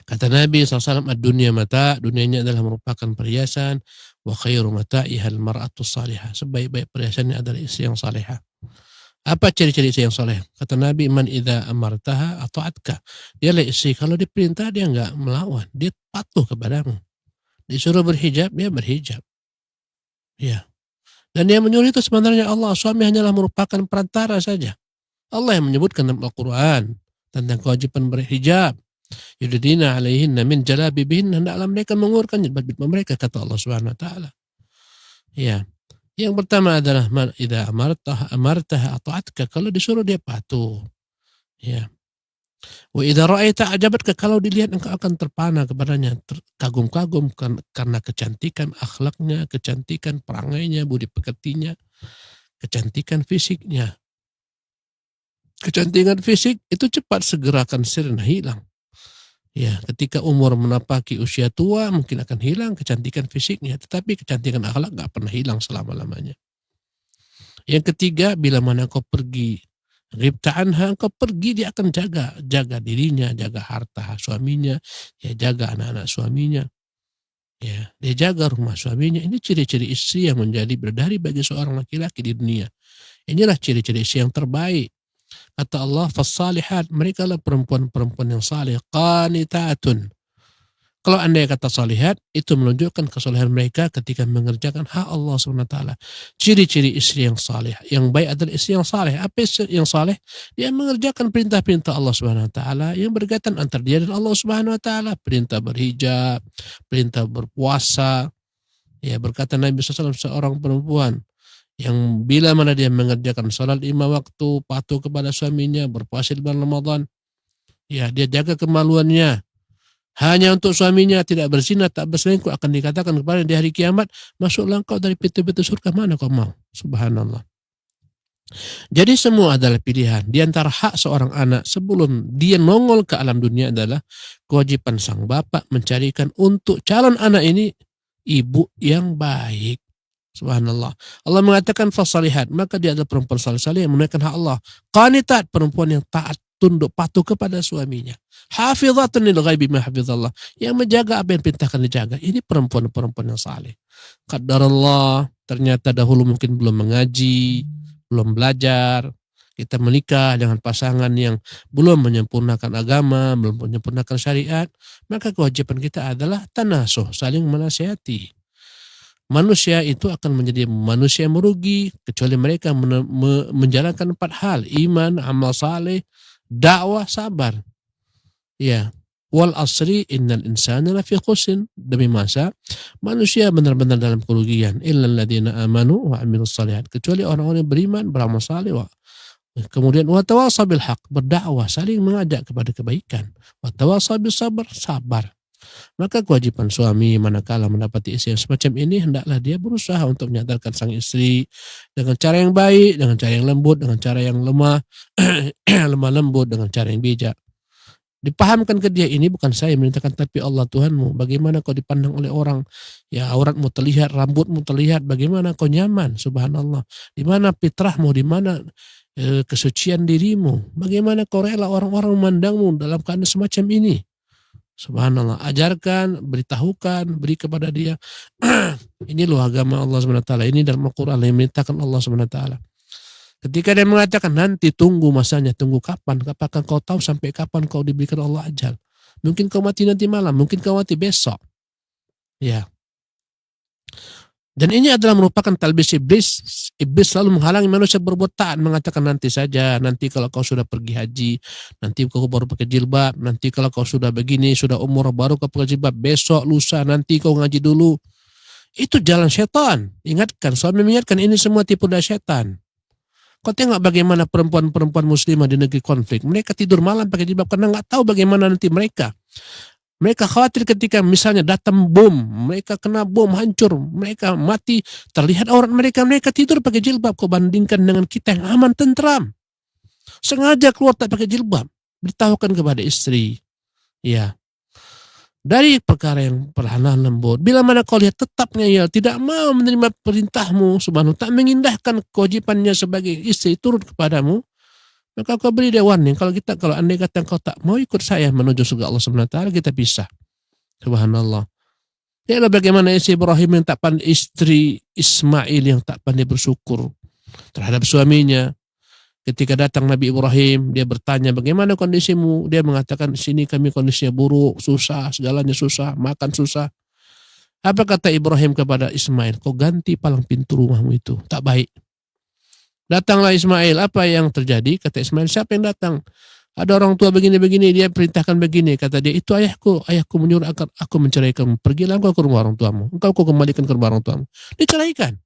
Kata Nabi SAW, ad-dunya mata, dunianya adalah merupakan perhiasan, wa khairu mata'iha al-mar'atu salihah. Sebaik-baik perhiasannya adalah istri yang salihah. Apa ciri-ciri istri yang saleh? Kata Nabi, man idza amartaha ata'atka. Dia lah istri, kalau diperintah dia enggak melawan, dia patuh kepadamu. Disuruh berhijab, dia berhijab. Ya. Dan yang menyuruh itu sebenarnya Allah. Suami hanyalah merupakan perantara saja. Allah yang menyebutkan dalam Al-Quran tentang kewajiban berhijab. Yudhidina alaihinna min jalabibihin, hendaklah mereka mengurungkan jilbab mereka, kata Allah Subhanahu wa taala. Ya. Yang pertama adalah idza amartaha ata'atka, kalau disuruh dia patuh. Ya. Wa idza ra'aita ajabatka, kalau dilihat engkau akan terpana kepadanya, kagum-kagum karena kecantikan akhlaknya, kecantikan perangainya, budi pekertinya, kecantikan fisiknya. Kecantikan fisik itu cepat segera akan sirna hilang. Ya, ketika umur menapaki usia tua mungkin akan hilang kecantikan fisiknya, tetapi kecantikan akhlak nggak pernah hilang selama-lamanya. Yang ketiga, bila mana kau pergi, ghibta anha, kau pergi, dia akan jaga dirinya, jaga harta suaminya, ya jaga anak-anak suaminya. Ya, dia jaga rumah suaminya. Ini ciri-ciri istri yang menjadi berdari bagi seorang laki-laki di dunia. Inilah ciri-ciri istri yang terbaik. Kata Allah, fassalihat, mereka lah perempuan-perempuan yang salih, qanitatun. Kalau andai kata salihat, itu menunjukkan kesalehan mereka ketika mengerjakan hak Allah SWT. Ciri-ciri istri yang salih, yang baik adalah istri yang salih. Apa istri yang salih? Dia mengerjakan perintah-perintah Allah SWT yang berkaitan antara dia dan Allah SWT. Perintah berhijab, perintah berpuasa. Ya, berkata Nabi SAW, seorang perempuan yang bila mana dia mengerjakan salat 5 waktu, patuh kepada suaminya, berpuasa di bulan Ramadan, ya dia jaga kemaluannya, hanya untuk suaminya, tidak berzina, tak berselingkuh, akan dikatakan kepada di hari kiamat, masuklah engkau dari pintu-pintu surga mana kau mau. Subhanallah. Jadi semua adalah pilihan. Di antara hak seorang anak sebelum dia nongol ke alam dunia adalah kewajiban sang bapak mencarikan untuk calon anak ini ibu yang baik. Subhanallah. Allah mengatakan fasalihat, maka dia adalah perempuan salih-salih yang menunaikan hak Allah. Qanitat, perempuan yang taat, tunduk, patuh kepada suaminya. Hafizatun lil ghaibi ma hafizallah, yang menjaga apa yang perintahkan dijaga. Ini perempuan-perempuan yang saleh. Qadarullah, ternyata dahulu mungkin belum mengaji, belum belajar. Kita menikah dengan pasangan yang belum menyempurnakan agama, belum menyempurnakan syariat, maka kewajiban kita adalah tanasuh, saling menasihati. Manusia itu akan menjadi manusia yang merugi kecuali mereka menjalankan 4 hal: iman, amal saleh, dakwah, sabar. Ya, wal asri innal insana lafi khusr, demi masa manusia benar-benar dalam kerugian, illal ladzina amanu wa amilus shalihat, kecuali orang-orang yang beriman, beramal saleh, kemudian wa tawassaw bil haq, berdakwah, saling mengajak kepada kebaikan, wa tawassaw bis sabr, sabar. Maka kewajiban suami manakala mendapati istri yang semacam ini, hendaklah dia berusaha untuk menyadarkan sang istri dengan cara yang baik, dengan cara yang lembut, dengan cara yang lemah lembut, dengan cara yang bijak. Dipahamkan ke dia, ini bukan saya merintahkan tapi Allah Tuhanmu. Bagaimana kau dipandang oleh orang? Ya, auratmu terlihat, rambutmu terlihat, bagaimana kau nyaman? Subhanallah. Di mana fitrahmu, di mana kesucian dirimu? Bagaimana kau rela orang-orang memandangmu dalam keadaan semacam ini? Subhanallah. Ajarkan, beritahukan, beri kepada dia. Ini loh agama Allah SWT. Ini dalam Al-Quran yang dimintakan Allah SWT. Ketika dia mengatakan nanti tunggu masanya, tunggu kapan? Apakah kau tahu sampai kapan kau diberikan Allah ajal? Mungkin kau mati nanti malam, mungkin kau mati besok. Ya. Dan ini adalah merupakan talbis iblis. Iblis selalu menghalangi manusia berbuat taat, mengatakan nanti saja, nanti kalau kau sudah pergi haji, nanti kau baru pakai jilbab, nanti kalau kau sudah begini, sudah umur baru kau pakai jilbab, besok, lusa, nanti kau ngaji dulu. Itu jalan setan. Ingatkan, suami mengingatkan, ini semua tipu daya setan. Kau tengok bagaimana perempuan-perempuan muslimah di negeri konflik. Mereka tidur malam pakai jilbab karena nggak tahu bagaimana nanti mereka. Mereka khawatir ketika misalnya datang bom, mereka kena bom hancur, mereka mati, terlihat aurat mereka, mereka tidur pakai jilbab. Kau bandingkan dengan kita yang aman, tentram. Sengaja keluar tak pakai jilbab. Beritahukan kepada istri. Ya. dari perkara yang perlahan lembut. Bila mana kau lihat tetap ngeyel, tidak mau menerima perintahmu, subhanahu, tak mengindahkan kewajibannya sebagai istri turut kepadamu, maka kau beri dia warning. Kalau andai kata kau tak mau ikut saya menuju surga Allah Subhanahu wa taala, kita pisah. Subhanallah. Lihatlah bagaimana istri Ismail yang tak pandai bersyukur terhadap suaminya. Ketika datang Nabi Ibrahim, dia bertanya, bagaimana kondisimu? Dia mengatakan, sini kami kondisinya buruk, susah, segalanya susah, makan susah. Apa kata Ibrahim kepada Ismail? Kau ganti palang pintu rumahmu itu, tak baik. Datanglah Ismail, apa yang terjadi? Kata Ismail, siapa yang datang? Ada orang tua begini-begini, dia perintahkan begini. Kata dia, itu ayahku menyuruh agar aku menceraikanmu. Pergilah engkau ke rumah orang tuamu. Engkau kembalikan ke rumah orang tuamu. Diceraikan.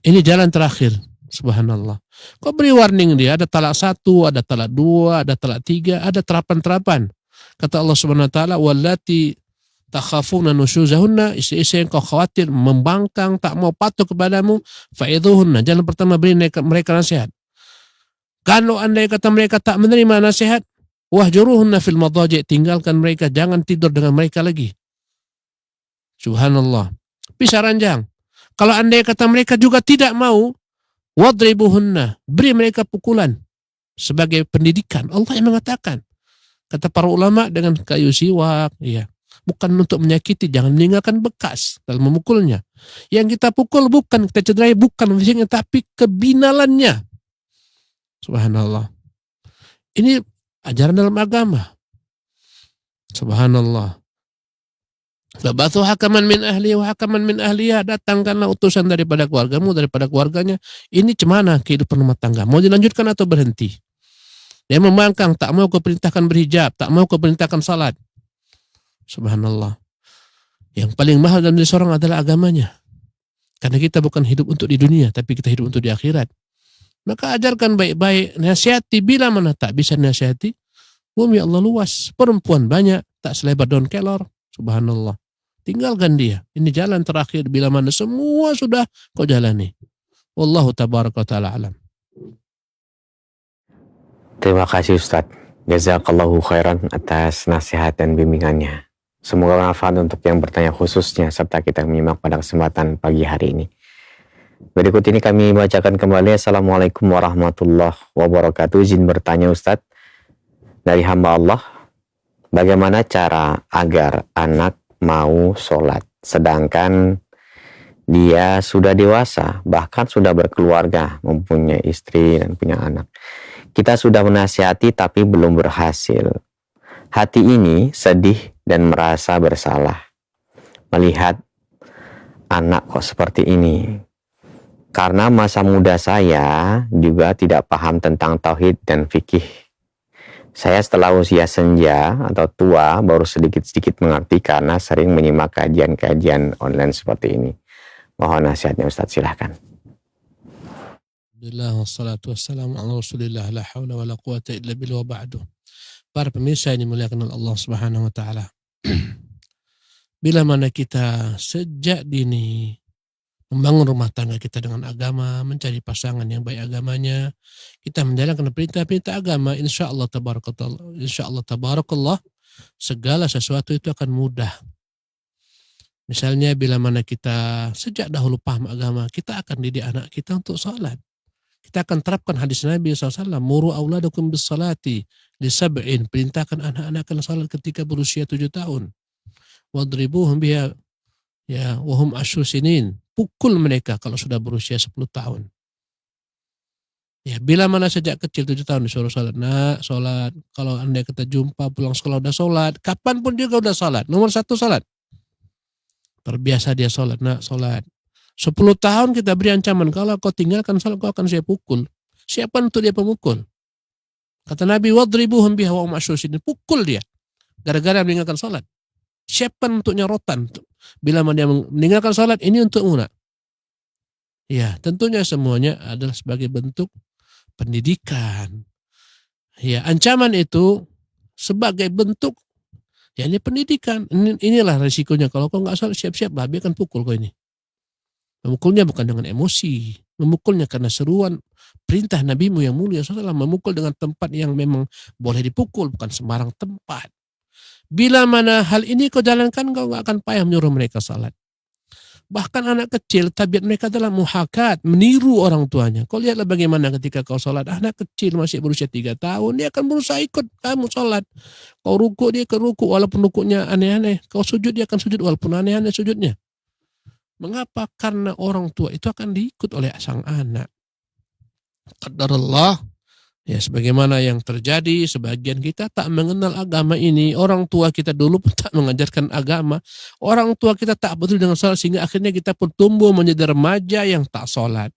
Ini jalan terakhir. Subhanallah. Kau beri warning dia, ada talak 1, ada talak 2, ada talak 3, ada terapan-terapan. Kata Allah Subhanahu wa taala, wallati takhafuna nusyuzahunna, istri-istri yang kau khawatir membangkang, tak mau patuh kepadamu, fa'idhuhunna, jalan pertama beri mereka nasihat. Kalau andai kata mereka tak menerima nasihat, wahjuruhunna fil madaji', tinggalkan mereka, jangan tidur dengan mereka lagi. Subhanallah. Pisah ranjang. Kalau andai kata mereka juga tidak mau, wadribuhunna, beri mereka pukulan sebagai pendidikan. Allah yang mengatakan, kata para ulama, dengan kayu siwak, ya, bukan untuk menyakiti, jangan meninggalkan bekas dalam memukulnya. Yang kita pukul bukan, kita cederai bukan fisiknya, tapi kebinalannya. Subhanallah. Ini ajaran dalam agama. Subhanallah. Fabathu hakaman min ahli wa hakaman min ahliya, datangkanlah utusan daripada keluargamu, daripada keluarganya. Ini cemana kehidupan rumah tangga? Mau dilanjutkan atau berhenti? Dia membangkang, tak mau kau perintahkan berhijab, tak mau kau perintahkan salat. Subhanallah. Yang paling mahal dalam diri seorang adalah agamanya. Karena kita bukan hidup untuk di dunia, tapi kita hidup untuk di akhirat. Maka ajarkan baik-baik, nasihati. Bila mana tak bisa nasihati, bumi Allah luas, perempuan banyak, tak selebar daun kelor. Subhanallah. Tinggalkan dia. Ini jalan terakhir bila mana semua sudah kau jalani. Wallahu tabaraka wa ta'ala alam. Terima kasih Ustadz. Jazakallahu khairan atas nasihat dan bimbingannya. Semoga bermanfaat untuk yang bertanya khususnya serta kita menyimak pada kesempatan pagi hari ini. Berikut ini kami bacakan kembali. Assalamualaikum warahmatullahi wabarakatuh. Izin bertanya Ustadz, dari hamba Allah, bagaimana cara agar anak mau sholat sedangkan dia sudah dewasa, bahkan sudah berkeluarga, mempunyai istri dan punya anak. Kita sudah menasihati tapi belum berhasil. Hati ini sedih dan merasa bersalah melihat anak kok seperti ini. Karena masa muda saya juga tidak paham tentang tauhid dan fikih. Saya setelah usia senja atau tua baru sedikit-sedikit mengerti karena sering menyimak kajian-kajian online seperti ini. Mohon nasihatnya Ustaz, silahkan. Alhamdulillah wassalatu wassalamu ala Rasulillah, la haula wala quwata illa billah, wa ba'du. Para pemirsa yang dimuliakan oleh Allah Subhanahu wa taala. Bila mana kita sejak dini membangun rumah tangga kita dengan agama, mencari pasangan yang baik agamanya, kita menjalankan perintah-perintah agama, insyaallah tabarakallah, segala sesuatu itu akan mudah. Misalnya bila mana kita sejak dahulu paham agama, kita akan didik anak kita untuk salat. Kita akan terapkan hadis Nabi SAW, muru auladakum bis salati li sab'in, perintahkan anak-anak akan salat ketika berusia 7 tahun. Wadribuhum biha ya wahum asyur sinin, pukul mereka kalau sudah berusia 10 tahun. Ya, bila mana sejak kecil 7 tahun disuruh salat, nak salat, kalau anda kita jumpa pulang sekolah udah salat, kapanpun juga udah salat. Nomor 1 salat. Terbiasa dia salat, nak salat. 10 tahun kita beri ancaman, kalau kau tinggalkan salat kau akan saya pukul. Siapa untuk dia pemukul? Kata Nabi, wadribuhum biha wa hum asyur sinin, pukul dia gara-gara meninggalkan salat. Siapa untuknya rotan? Bila dia meninggalkan salat, ini untukmu nak. Ya, tentunya semuanya adalah sebagai bentuk pendidikan. Ya, ancaman itu sebagai bentuk, ya ini pendidikan. Inilah resikonya. Kalau kau nggak salat, siap-siap babi akan pukul kau ini. Memukulnya bukan dengan emosi, memukulnya karena seruan perintah Nabimu yang mulia SAW, memukul dengan tempat yang memang boleh dipukul, bukan sembarang tempat. Bila mana hal ini kau jalankan, kau nggak akan payah menyuruh mereka salat. Bahkan anak kecil, tabiat mereka adalah muhakat, meniru orang tuanya. Kau lihatlah bagaimana ketika kau salat, anak kecil masih berusia 3 tahun, dia akan berusaha ikut kamu salat. Kau ruku, dia akan ruku, walaupun rukunya aneh-aneh. Kau sujud, dia akan sujud, walaupun aneh-aneh sujudnya. Mengapa? Karena orang tua itu akan diikut oleh sang anak. Qadarullah. Ya, sebagaimana yang terjadi, sebagian kita tak mengenal agama ini. Orang tua kita dulu pun tak mengajarkan agama. Orang tua kita tak peduli dengan salat, sehingga akhirnya kita pun tumbuh menjadi remaja yang tak salat.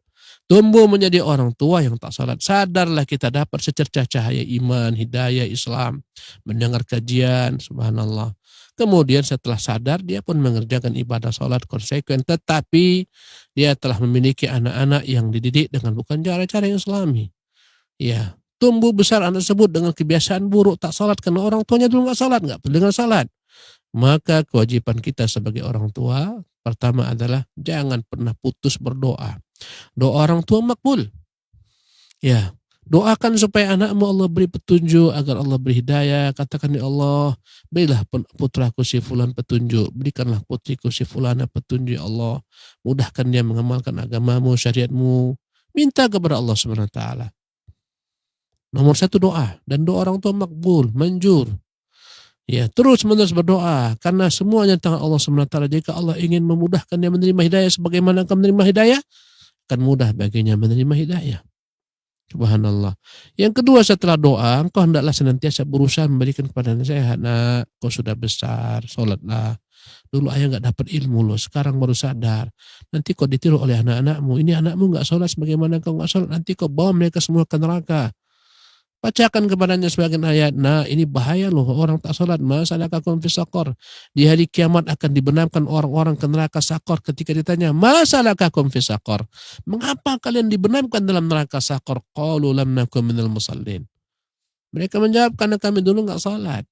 Tumbuh menjadi orang tua yang tak salat. Sadarlah kita dapat secercah cahaya iman, hidayah, Islam. Mendengar kajian, subhanallah. Kemudian setelah sadar, dia pun mengerjakan ibadah salat konsekuen. Tetapi dia telah memiliki anak-anak yang dididik dengan bukan cara-cara yang islami. Ya, tumbuh besar anak tersebut dengan kebiasaan buruk, tak salat karena orang tuanya dulu nggak salat, nggak peduli dengan salat. Maka kewajiban kita sebagai orang tua pertama adalah jangan pernah putus berdoa. Doa orang tua makbul. Ya, doakan supaya anakmu Allah beri petunjuk, agar Allah beri hidayah. Katakan, ya Allah, berilah putraku si fulan petunjuk, berikanlah putriku si fulana petunjuk, ya Allah. Mudahkan dia mengamalkan agamamu, syariatmu. Minta kepada Allah Subhanahu wa taala. Nomor satu doa, dan doa orang tua makbul, manjur. Ya, terus menerus berdoa karena semuanya tentang Allah Subhanahu wa taala. Jika Allah ingin memudahkan dia menerima hidayah sebagaimana engkau menerima hidayah, akan mudah baginya menerima hidayah. Subhanallah. Yang kedua, setelah doa, engkau hendaklah senantiasa berusaha memberikan kepada nasihat. Nak, kau sudah besar, sholatlah. Dulu ayah nggak dapat ilmu loh, sekarang baru sadar. Nanti kau ditiru oleh anak-anakmu. Ini anakmu nggak sholat sebagaimana kau nggak sholat. Nanti kau bawa mereka semua ke neraka. Bacakan kepadanya sebagian ayat. Nah, ini bahaya loh, orang tak sholat. Masalakakum fis saqar. Di hari kiamat akan dibenamkan orang-orang ke neraka sakor. Ketika ditanya, masalakakum fis saqar, mengapa kalian dibenamkan dalam neraka sakor? Qalu lam nakum minal musallin. Mereka menjawab, karena kami dulu nggak sholat.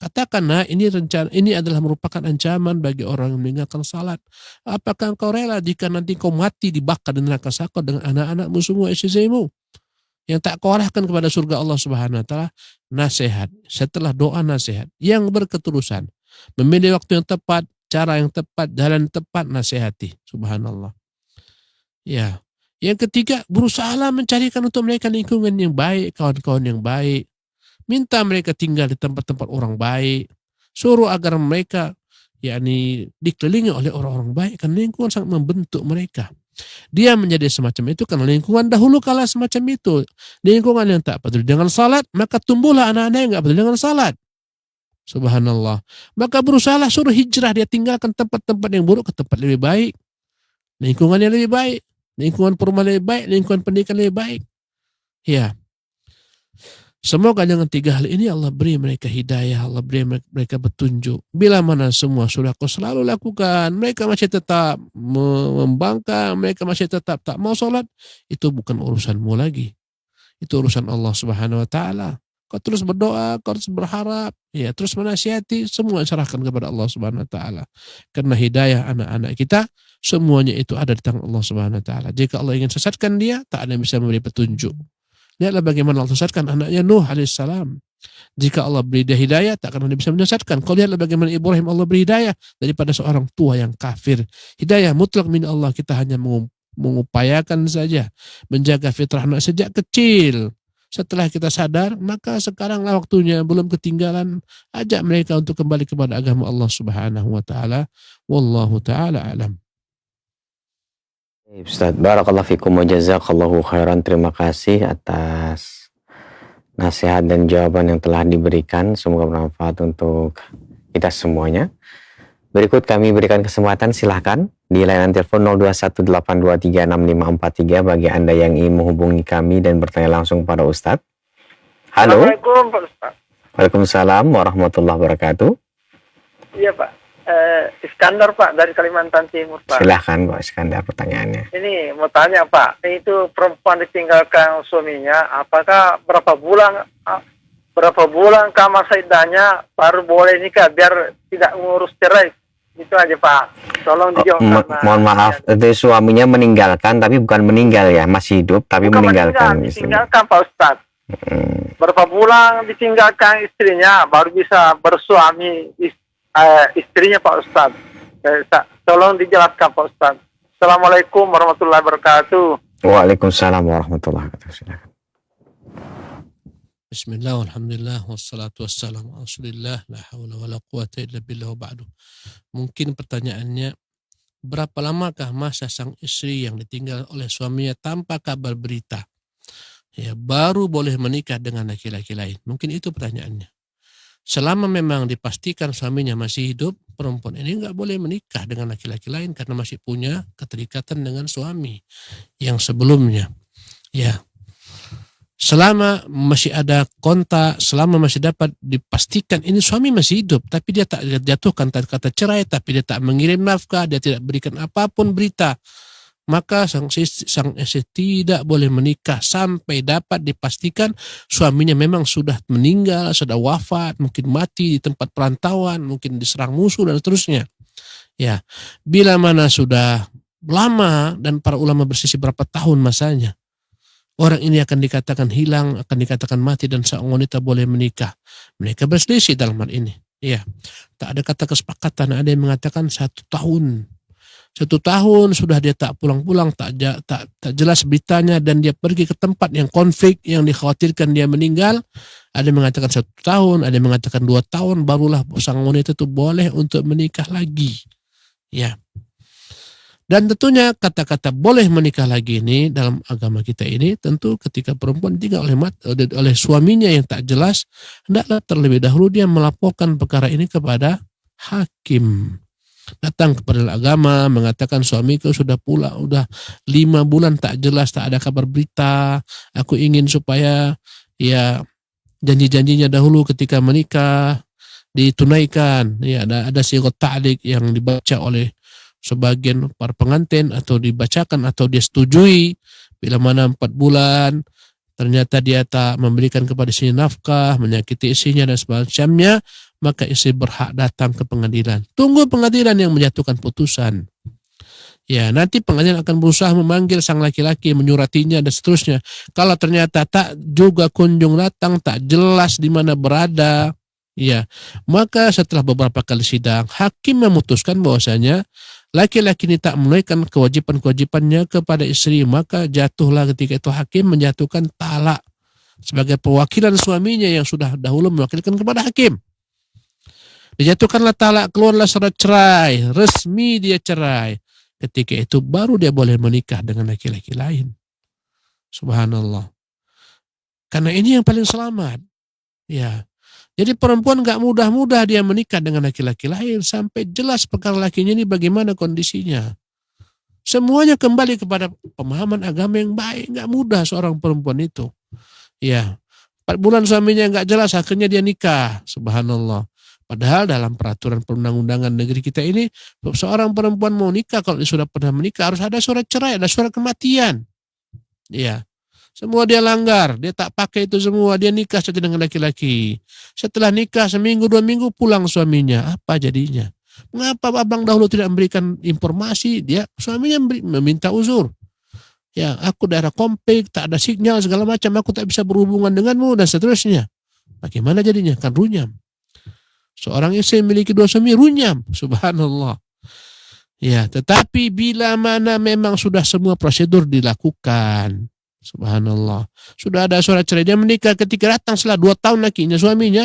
Katakan, nah, ini adalah merupakan ancaman bagi orang yang meninggalkan salat. Apakah engkau rela jika nanti kau mati dibakar di neraka sakor dengan anak-anakmu semua, istrimu? Yang tak kau arahkan kepada surga Allah Subhanahu wa taala. Nasihat, setelah doa nasihat yang berketerusan, memilih waktu yang tepat, cara yang tepat, jalan tepat, nasihati. Subhanallah. Ya. Yang ketiga, berusahalah mencarikan untuk mereka lingkungan yang baik, kawan-kawan yang baik. Minta mereka tinggal di tempat-tempat orang baik. Suruh agar mereka dikelilingi oleh orang-orang baik, karena lingkungan sangat membentuk mereka. Dia menjadi semacam itu karena lingkungan dahulu kala semacam itu. Lingkungan yang tak peduli dengan salat, maka tumbuhlah anak-anak yang tak peduli dengan salat. Subhanallah. Maka berusahalah suruh hijrah, dia tinggalkan tempat-tempat yang buruk ke tempat lebih baik. Lingkungan yang lebih baik, lingkungan perumahan lebih baik, lingkungan pendidikan lebih baik. Ya. Semoga dengan 3 hal ini Allah beri mereka hidayah, Allah beri mereka petunjuk. Bila mana semua sudah kau selalu lakukan, mereka masih tetap membangkang, mereka masih tetap tak mau sholat, itu bukan urusanmu lagi. Itu urusan Allah Subhanahu wa taala. Kau terus berdoa, kau terus berharap, ya, terus menasihati, semua serahkan kepada Allah Subhanahu wa taala. Karena hidayah anak-anak kita semuanya itu ada di tangan Allah Subhanahu wa taala. Jika Allah ingin sesatkan dia, tak ada yang bisa memberi petunjuk. Lihatlah bagaimana Allah sesatkan anaknya Nuh alaihissalam. Jika Allah beri dia hidayah, tak akan bisa menyesatkan. Kau lihatlah bagaimana Ibrahim Allah beri hidayah daripada seorang tua yang kafir. Hidayah mutlak min Allah, kita hanya mengupayakan saja menjaga fitrah anak sejak kecil. Setelah kita sadar, maka sekaranglah waktunya, belum ketinggalan, ajak mereka untuk kembali kepada agama Allah Subhanahu wa taala. Wallahu taala alam. Ustaz, barakallahu fikum wa jazakallahu khairan. Terima kasih atas nasihat dan jawaban yang telah diberikan. Semoga bermanfaat untuk kita semuanya. Berikut kami berikan kesempatan, silahkan di layanan telepon 0218236543 bagi Anda yang ingin menghubungi kami dan bertanya langsung pada Ustadz. Halo. Assalamualaikum Pak Ustaz. Waalaikumsalam warahmatullahi wabarakatuh. Iya Pak. Iskandar Pak dari Kalimantan Timur Pak. Silahkan Pak Iskandar pertanyaannya. Ini mau tanya Pak, itu perempuan ditinggalkan suaminya, apakah berapa bulan kamar iddahnya baru boleh nikah biar tidak ngurus cerai? Itu aja Pak. Tolong dijawab. Mohon maaf, itu suaminya meninggalkan, tapi bukan meninggal ya, masih hidup tapi bukan meninggalkan. Ditinggalkan Pak Ustaz. Berapa bulan ditinggalkan istrinya baru bisa bersuami istrinya Pak Ustadz. Tolong dijelaskan Pak Ustadz. Assalamualaikum warahmatullahi wabarakatuh. Waalaikumsalam warahmatullahi wabarakatuh. Silakan. Bismillah, alhamdulillah, wassalatu wassalamu ala rasulillah, la hawla wa la quwata illa billah wa ba'du. Mungkin pertanyaannya, berapa lamakah masa sang istri yang ditinggal oleh suaminya tanpa kabar berita, ya, baru boleh menikah dengan laki-laki lain? Mungkin itu pertanyaannya. Selama memang dipastikan suaminya masih hidup, perempuan ini nggak boleh menikah dengan laki-laki lain karena masih punya keterikatan dengan suami yang sebelumnya. Ya, selama masih ada kontak, selama masih dapat dipastikan ini suami masih hidup, tapi dia tak jatuhkan kata cerai, tapi dia tak mengirim nafkah, dia tidak berikan apapun berita, maka sang istri tidak boleh menikah sampai dapat dipastikan suaminya memang sudah meninggal, sudah wafat, mungkin mati di tempat perantauan, mungkin diserang musuh dan seterusnya. Ya, bila mana sudah lama dan para ulama berselisih berapa tahun masanya, orang ini akan dikatakan hilang, akan dikatakan mati, dan seorang wanita boleh menikah. Mereka berselisih dalam hal ini. Ya, tak ada kata kesepakatan. Ada yang mengatakan 1 tahun. 1 tahun sudah dia tak pulang-pulang, tak jelas beritanya, dan dia pergi ke tempat yang konflik, yang dikhawatirkan dia meninggal. Ada yang mengatakan 1 tahun, ada yang mengatakan 2 tahun, barulah sang wanita itu boleh untuk menikah lagi. Ya. Dan tentunya kata-kata boleh menikah lagi ini dalam agama kita ini tentu ketika perempuan ditinggal oleh suaminya yang tak jelas, hendaklah terlebih dahulu dia melaporkan perkara ini kepada hakim. Datang kepada agama mengatakan suamiku sudah pulang, udah 5 bulan tak jelas, tak ada kabar berita. Aku ingin supaya ya janji-janjinya dahulu ketika menikah ditunaikan. Ya, ada sigat ta'liq yang dibaca oleh sebagian para pengantin atau dibacakan atau dia setujui. Bila mana 4 bulan ternyata dia tak memberikan kepada istrinya nafkah, menyakiti istrinya dan semacamnya, maka istri berhak datang ke pengadilan. Tunggu pengadilan yang menjatuhkan putusan. Ya, nanti pengadilan akan berusaha memanggil sang laki-laki, menyuratinya dan seterusnya. Kalau ternyata tak juga kunjung datang, tak jelas di mana berada, ya, maka setelah beberapa kali sidang, hakim memutuskan bahwasanya laki-laki ini tak menunaikan kewajiban-kewajibannya kepada istri, maka jatuhlah ketika itu hakim menjatuhkan talak sebagai perwakilan suaminya yang sudah dahulu mewakilkan kepada hakim. Dijatuhkanlah talak, keluarlah surat cerai, resmi dia cerai. Ketika itu baru dia boleh menikah dengan laki-laki lain. Subhanallah. Karena ini yang paling selamat. Ya. Jadi perempuan gak mudah-mudah dia menikah dengan laki-laki lain sampai jelas perkara lakinya ini bagaimana kondisinya. Semuanya kembali kepada pemahaman agama yang baik. Gak mudah seorang perempuan itu. Ya, 4 bulan suaminya gak jelas, akhirnya dia nikah. Subhanallah. Padahal dalam peraturan perundang-undangan negeri kita ini, seorang perempuan mau nikah, kalau dia sudah pernah menikah harus ada surat cerai, ada surat kematian. Ya. Semua dia langgar, dia tak pakai itu semua, dia nikah saja dengan laki-laki. Setelah nikah 1 minggu 2 minggu pulang suaminya, apa jadinya? Mengapa abang dahulu tidak memberikan informasi? Dia suaminya meminta uzur. Ya, aku daerah konflik, tak ada sinyal segala macam, aku tak bisa berhubungan denganmu dan seterusnya. Bagaimana jadinya? Kan runyam. Seorang istri memiliki 2 suami runyam, subhanallah. Ya, tetapi bila mana memang sudah semua prosedur dilakukan, subhanallah, sudah ada surat cerai, dia menikah, ketika datang setelah 2 tahun lakinya suaminya,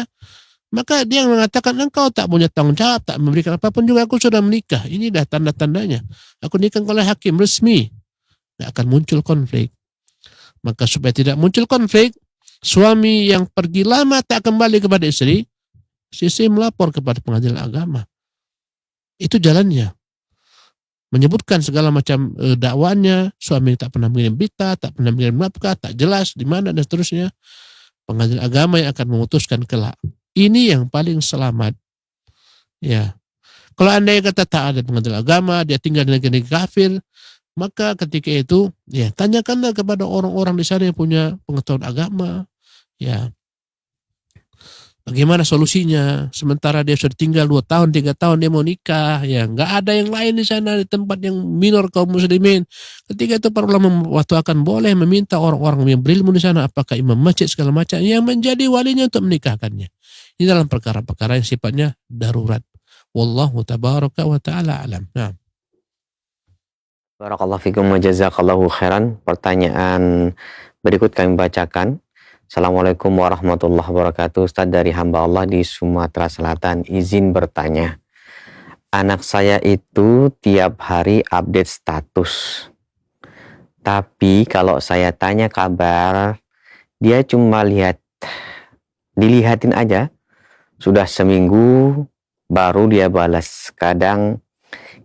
maka dia mengatakan engkau tak punya tanggung jawab, tak memberikan apapun juga, aku sudah menikah. Ini dah tanda-tandanya. Aku nikah oleh hakim resmi. Tidak akan muncul konflik. Maka supaya tidak muncul konflik, suami yang pergi lama tak kembali kepada istri melapor kepada pengadilan agama. Itu jalannya. Menyebutkan segala macam dakwaannya, suami tak pernah mengirim berita, tak pernah mengirim nafkah, tak jelas di mana dan seterusnya. Pengadilan agama yang akan memutuskan kelak. Ini yang paling selamat. Ya. Kalau andai kata tak ada pengadilan agama, dia tinggal di negeri kafir, maka ketika itu, ya, tanyakanlah kepada orang-orang di sana yang punya pengetahuan agama. Ya. Bagaimana solusinya? Sementara dia sudah tinggal 2 tahun, 3 tahun dia mau nikah, ya nggak ada yang lain di sana di tempat yang minor kaum muslimin. Ketika itu para ulama akan boleh meminta orang-orang yang berilmu di sana, apakah imam masjid segala macam yang menjadi walinya untuk menikahkannya. Ini dalam perkara-perkara yang sifatnya darurat. Wallahu tabaraka wa ta'ala alam. Nah. Barakallahu fikum wa jazakallahu khairan. Pertanyaan berikut kami bacakan. Assalamualaikum warahmatullahi wabarakatuh. Ustaz, dari hamba Allah di Sumatera Selatan, izin bertanya. Anak saya itu tiap hari update status. Tapi kalau saya tanya kabar, dia cuma dilihatin aja. Sudah seminggu baru dia balas. Kadang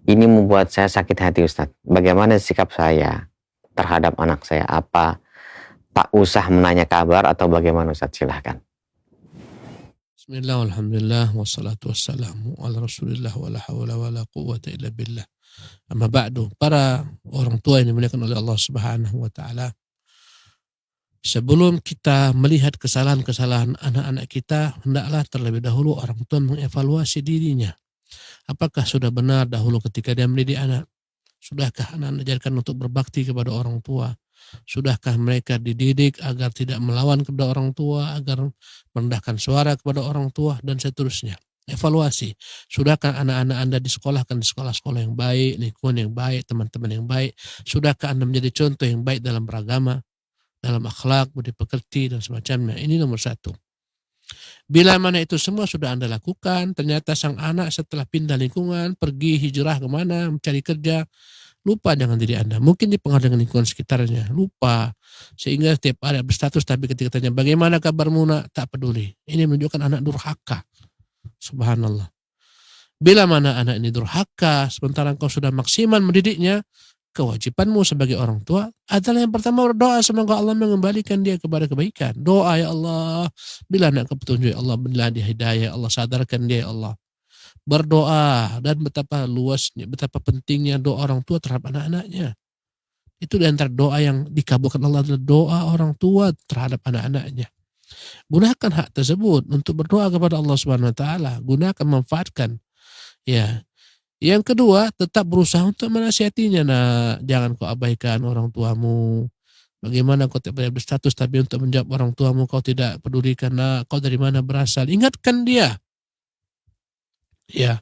ini membuat saya sakit hati, Ustaz. Bagaimana sikap saya terhadap anak saya? Apa tak usah menanya kabar atau bagaimana, Ustaz? Silahkan. Bismillah, alhamdulillah, wassalatu wassalamu ala rasulillah wa la hawla wa la quwwata illa billah. Amma ba'du, para orang tua yang dimuliakan oleh Allah Subhanahu wa ta'ala, sebelum kita melihat kesalahan-kesalahan anak-anak kita, hendaklah terlebih dahulu orang tua mengevaluasi dirinya. Apakah sudah benar dahulu ketika dia mendidik anak? Sudahkah anak diajarkan untuk berbakti kepada orang tua? Sudahkah mereka dididik agar tidak melawan kepada orang tua, agar merendahkan suara kepada orang tua, dan seterusnya. Evaluasi. Sudahkah anak-anak Anda disekolahkan di sekolah-sekolah yang baik, lingkungan yang baik, teman-teman yang baik? Sudahkah Anda menjadi contoh yang baik dalam beragama, dalam akhlak, budi pekerti, dan semacamnya? Ini nomor satu. Bila mana itu semua sudah Anda lakukan, ternyata sang anak setelah pindah lingkungan, pergi hijrah kemana, mencari kerja, lupa dengan diri Anda. Mungkin dipengaruhi dengan lingkungan sekitarnya, lupa. Sehingga setiap hari berstatus, tapi ketika tanya bagaimana kabarmu nak, tak peduli. Ini menunjukkan anak durhaka. Subhanallah. Bila mana anak ini durhaka, sementara engkau sudah maksimal mendidiknya, kewajibanmu sebagai orang tua adalah yang pertama berdoa semoga Allah mengembalikan dia kepada kebaikan. Doa, ya Allah, bila anak petunjuk, ya Allah, berilah dia hidayah, ya Allah, sadarkan dia, ya Allah. Berdoa, dan betapa luasnya, betapa pentingnya doa orang tua terhadap anak-anaknya. Itu di antara doa yang dikabulkan Allah adalah doa orang tua terhadap anak-anaknya. Gunakan hak tersebut untuk berdoa kepada Allah Subhanahu wa taala, gunakan, manfaatkan. Ya. Yang kedua, tetap berusaha untuk menasihatinya. Nah, jangan kau abaikan orang tuamu. Bagaimana kau tidak berstatus tapi untuk menjawab orang tuamu kau tidak pedulikan. Nah, kau dari mana berasal? Ingatkan dia. Ya,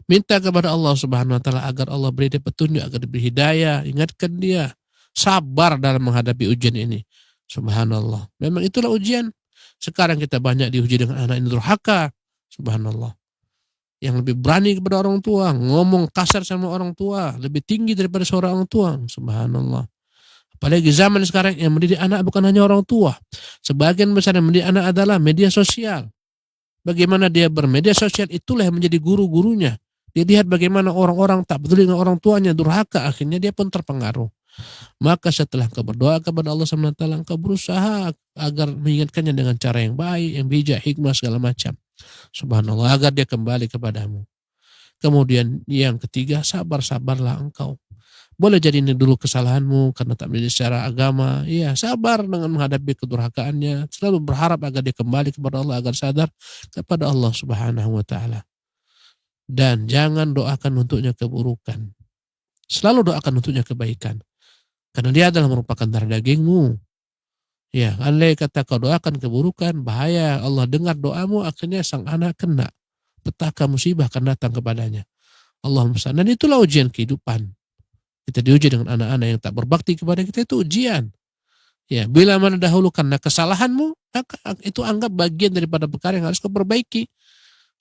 minta kepada Allah Subhanahu wa taala agar Allah beri dia petunjuk, agar diberi hidayah. Ingatkan dia, sabar dalam menghadapi ujian ini. Subhanallah. Memang itulah ujian. Sekarang kita banyak diuji dengan anak ini durhaka. Subhanallah. Yang lebih berani kepada orang tua, ngomong kasar sama orang tua, lebih tinggi daripada seorang orang tua. Subhanallah. Apalagi zaman sekarang yang mendidik anak bukan hanya orang tua. Sebagian besar yang mendidik anak adalah media sosial. Bagaimana dia bermedia sosial, itulah yang menjadi guru-gurunya. Dia lihat bagaimana orang-orang tak peduli dengan orang tuanya, durhaka, akhirnya dia pun terpengaruh. Maka setelah kau berdoa kepada Allah SWT, kau berusaha agar mengingatkannya dengan cara yang baik, yang bijak, hikmah, segala macam. Subhanallah, agar dia kembali kepadamu. Kemudian yang ketiga, sabar-sabarlah engkau. Boleh jadi ini dulu kesalahanmu karena tak menjadi secara agama. Iya, sabar dengan menghadapi kedurhakaannya. Selalu berharap agar dia kembali kepada Allah, agar sadar kepada Allah Subhanahu wa taala. Dan jangan doakan untuknya keburukan. Selalu doakan untuknya kebaikan. Karena dia adalah merupakan darah dagingmu. Ya, andai kata kau doakan keburukan, bahaya. Allah dengar doamu, akhirnya sang anak kena. Petaka musibah akan datang kepadanya. Allahumma salli. Dan itulah ujian kehidupan. Kita diuji dengan anak-anak yang tak berbakti kepada kita, itu ujian. Ya, bila mana dahulu karena kesalahanmu, maka itu anggap bagian daripada perkara yang harus kau perbaiki.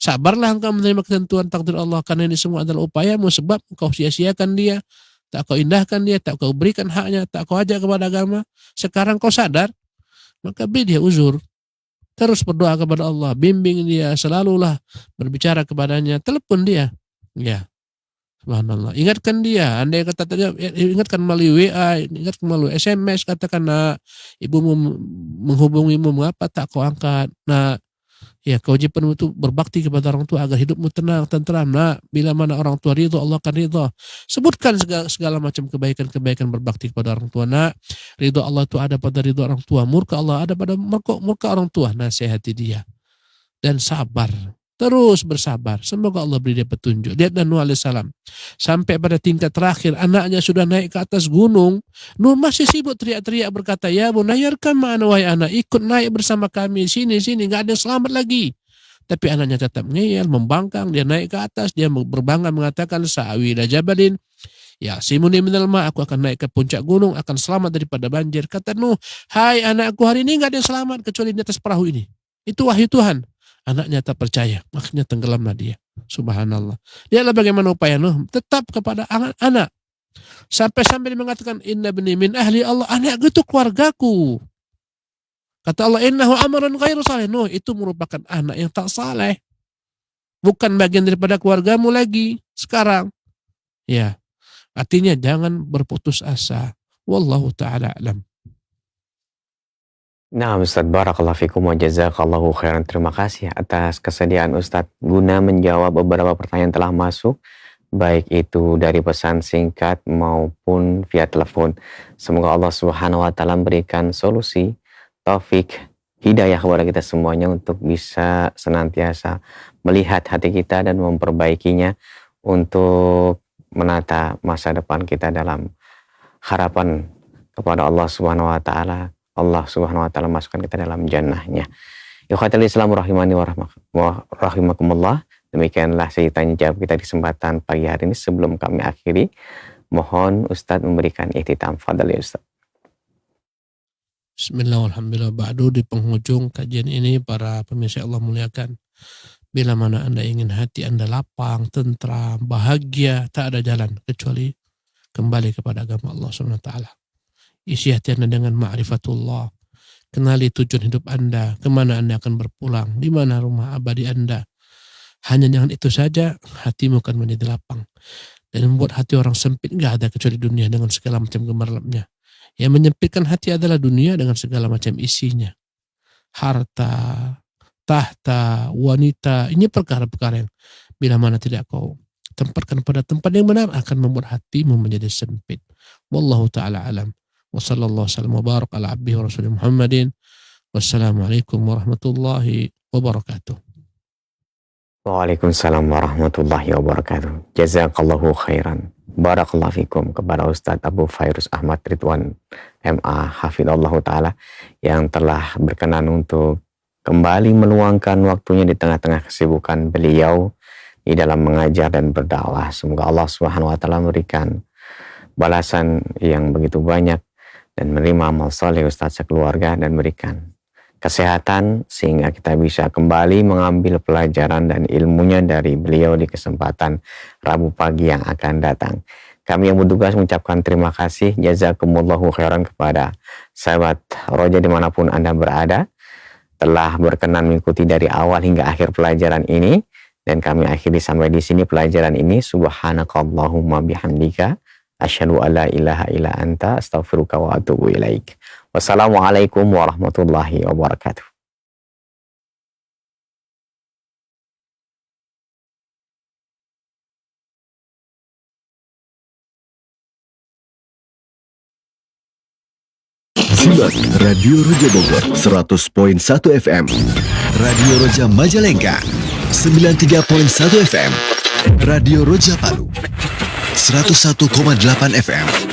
Sabarlah engkau menerima ketentuan takdir Allah, karena ini semua adalah upayamu, sebab kau sia-siakan dia, tak kau indahkan dia, tak kau berikan haknya, tak kau ajak kepada agama. Sekarang kau sadar, maka beri dia uzur. Terus berdoa kepada Allah, bimbing dia, selalulah berbicara kepadanya, telepon dia. Ya. Subhanallah. Ingatkan dia, andai kata ingatkan melalui WA, ingatkan melalui SMS, katakan, nak, ibumu menghubungimu, mengapa tak kau angkat? Nah, ya, kewajibanmu itu berbakti kepada orang tua agar hidupmu tenang, tenteram. Nah, bila mana orang tua ridho, Allah akan ridho. Sebutkan segala macam kebaikan-kebaikan berbakti kepada orang tua. Nah, ridho Allah itu ada pada ridho orang tua, murka Allah ada pada murka orang tua. Nasihati dia. dan sabar. Terus bersabar. Semoga Allah beri dia petunjuk. Lihatlah Nuh alaihissalam. Sampai pada tingkat terakhir, anaknya sudah naik ke atas gunung. Nuh masih sibuk teriak-teriak berkata, ya bunayyarkam ma'ana, wahai anak, ikut naik bersama kami. Sini, nggak ada yang selamat lagi. Tapi anaknya tetap ngeyel, membangkang. Dia naik ke atas, dia berbangga mengatakan, sa'awi ila jabalin ya simuni minal ma, aku akan naik ke puncak gunung, akan selamat daripada banjir. Kata Nuh, hai anakku, hari ini nggak ada yang selamat kecuali di atas perahu ini. Itu wahyu Tuhan. Anaknya tak percaya, akhirnya tenggelamlah dia. Subhanallah. Lihatlah bagaimana upaya Nuh tetap kepada anak. Sampai-sampai dia mengatakan, inna bani min ahli Allah, anakku itu keluargaku. Kata Allah, innahu amarun ghairu salih. Nuh, itu merupakan anak yang tak saleh. Bukan bagian daripada keluargamu lagi sekarang. Ya, artinya jangan berputus asa. Wallahu ta'ala alam. Nah, Ustaz, barakallahu fikum wa jazakallahu khairan. Terima kasih atas kesediaan Ustaz guna menjawab beberapa pertanyaan telah masuk, baik itu dari pesan singkat maupun via telepon. Semoga Allah Subhanahu wa taala memberikan solusi, taufik, hidayah kepada kita semuanya untuk bisa senantiasa melihat hati kita dan memperbaikinya untuk menata masa depan kita dalam harapan kepada Allah Subhanahu wa taala. Allah Subhanahu wa taala masukkan kita dalam jannahnya. Ikhwatul Islam rahimani wa rahimakumullah. Demikianlah saya tanya jawab kita di kesempatan pagi hari ini. Sebelum kami akhiri, mohon Ustadz memberikan ihtitam. Fadhal ya Ustadz. Bismillah, alhamdulillah, ba'du. Di penghujung kajian ini, para pemirsa Allah muliakan, bila mana Anda ingin hati Anda lapang, tentram, bahagia, tak ada jalan kecuali kembali kepada agama Allah Subhanahu wa taala. Isi hati Anda dengan ma'rifatullah. Kenali tujuan hidup Anda, kemana Anda akan berpulang, di mana rumah abadi Anda. Hanya dengan itu saja hatimu akan menjadi lapang. Dan membuat hati orang sempit gak ada kecuali dunia dengan segala macam gemerlapnya. Yang menyempitkan hati adalah dunia dengan segala macam isinya. Harta, tahta, wanita, ini perkara-perkara yang bila mana tidak kau tempatkan pada tempat yang benar akan membuat hatimu menjadi sempit. Wallahu ta'ala alam. Wa sallallahu sallam wa barak ala abdihi wa rasulih Muhammadin. Wassalamualaikum warahmatullahi wabarakatuh. Waalaikumsalam warahmatullahi wabarakatuh. Jazakallahu khairan. Barakallahu fikum kepada Ustadz Abu Fairuz Ahmad Ridwan MA hafidhallahu ta'ala yang telah berkenan untuk kembali meluangkan waktunya di tengah-tengah kesibukan beliau di dalam mengajar dan berdakwah. Semoga Allah Subhanahu wa taala memberikan balasan yang begitu banyak dan menerima amal saleh Ustadz sekeluarga dan berikan kesehatan sehingga kita bisa kembali mengambil pelajaran dan ilmunya dari beliau di kesempatan Rabu pagi yang akan datang. Kami yang bertugas mengucapkan terima kasih, jazakumullahu khairan kepada sahabat Roja dimanapun Anda berada, telah berkenan mengikuti dari awal hingga akhir pelajaran ini, dan kami akhiri sampai di sini pelajaran ini. Subhanakallahumma bihamdika asyhadu alla ilaha illa anta astaghfiruka wa atubu ilaik. Wassalamualaikum warahmatullahi wabarakatuh. Simak Radio Roja Bogor 100.1 FM, Radio Roja Majalengka 93.1 FM, Radio Roja Palu 101,8 FM.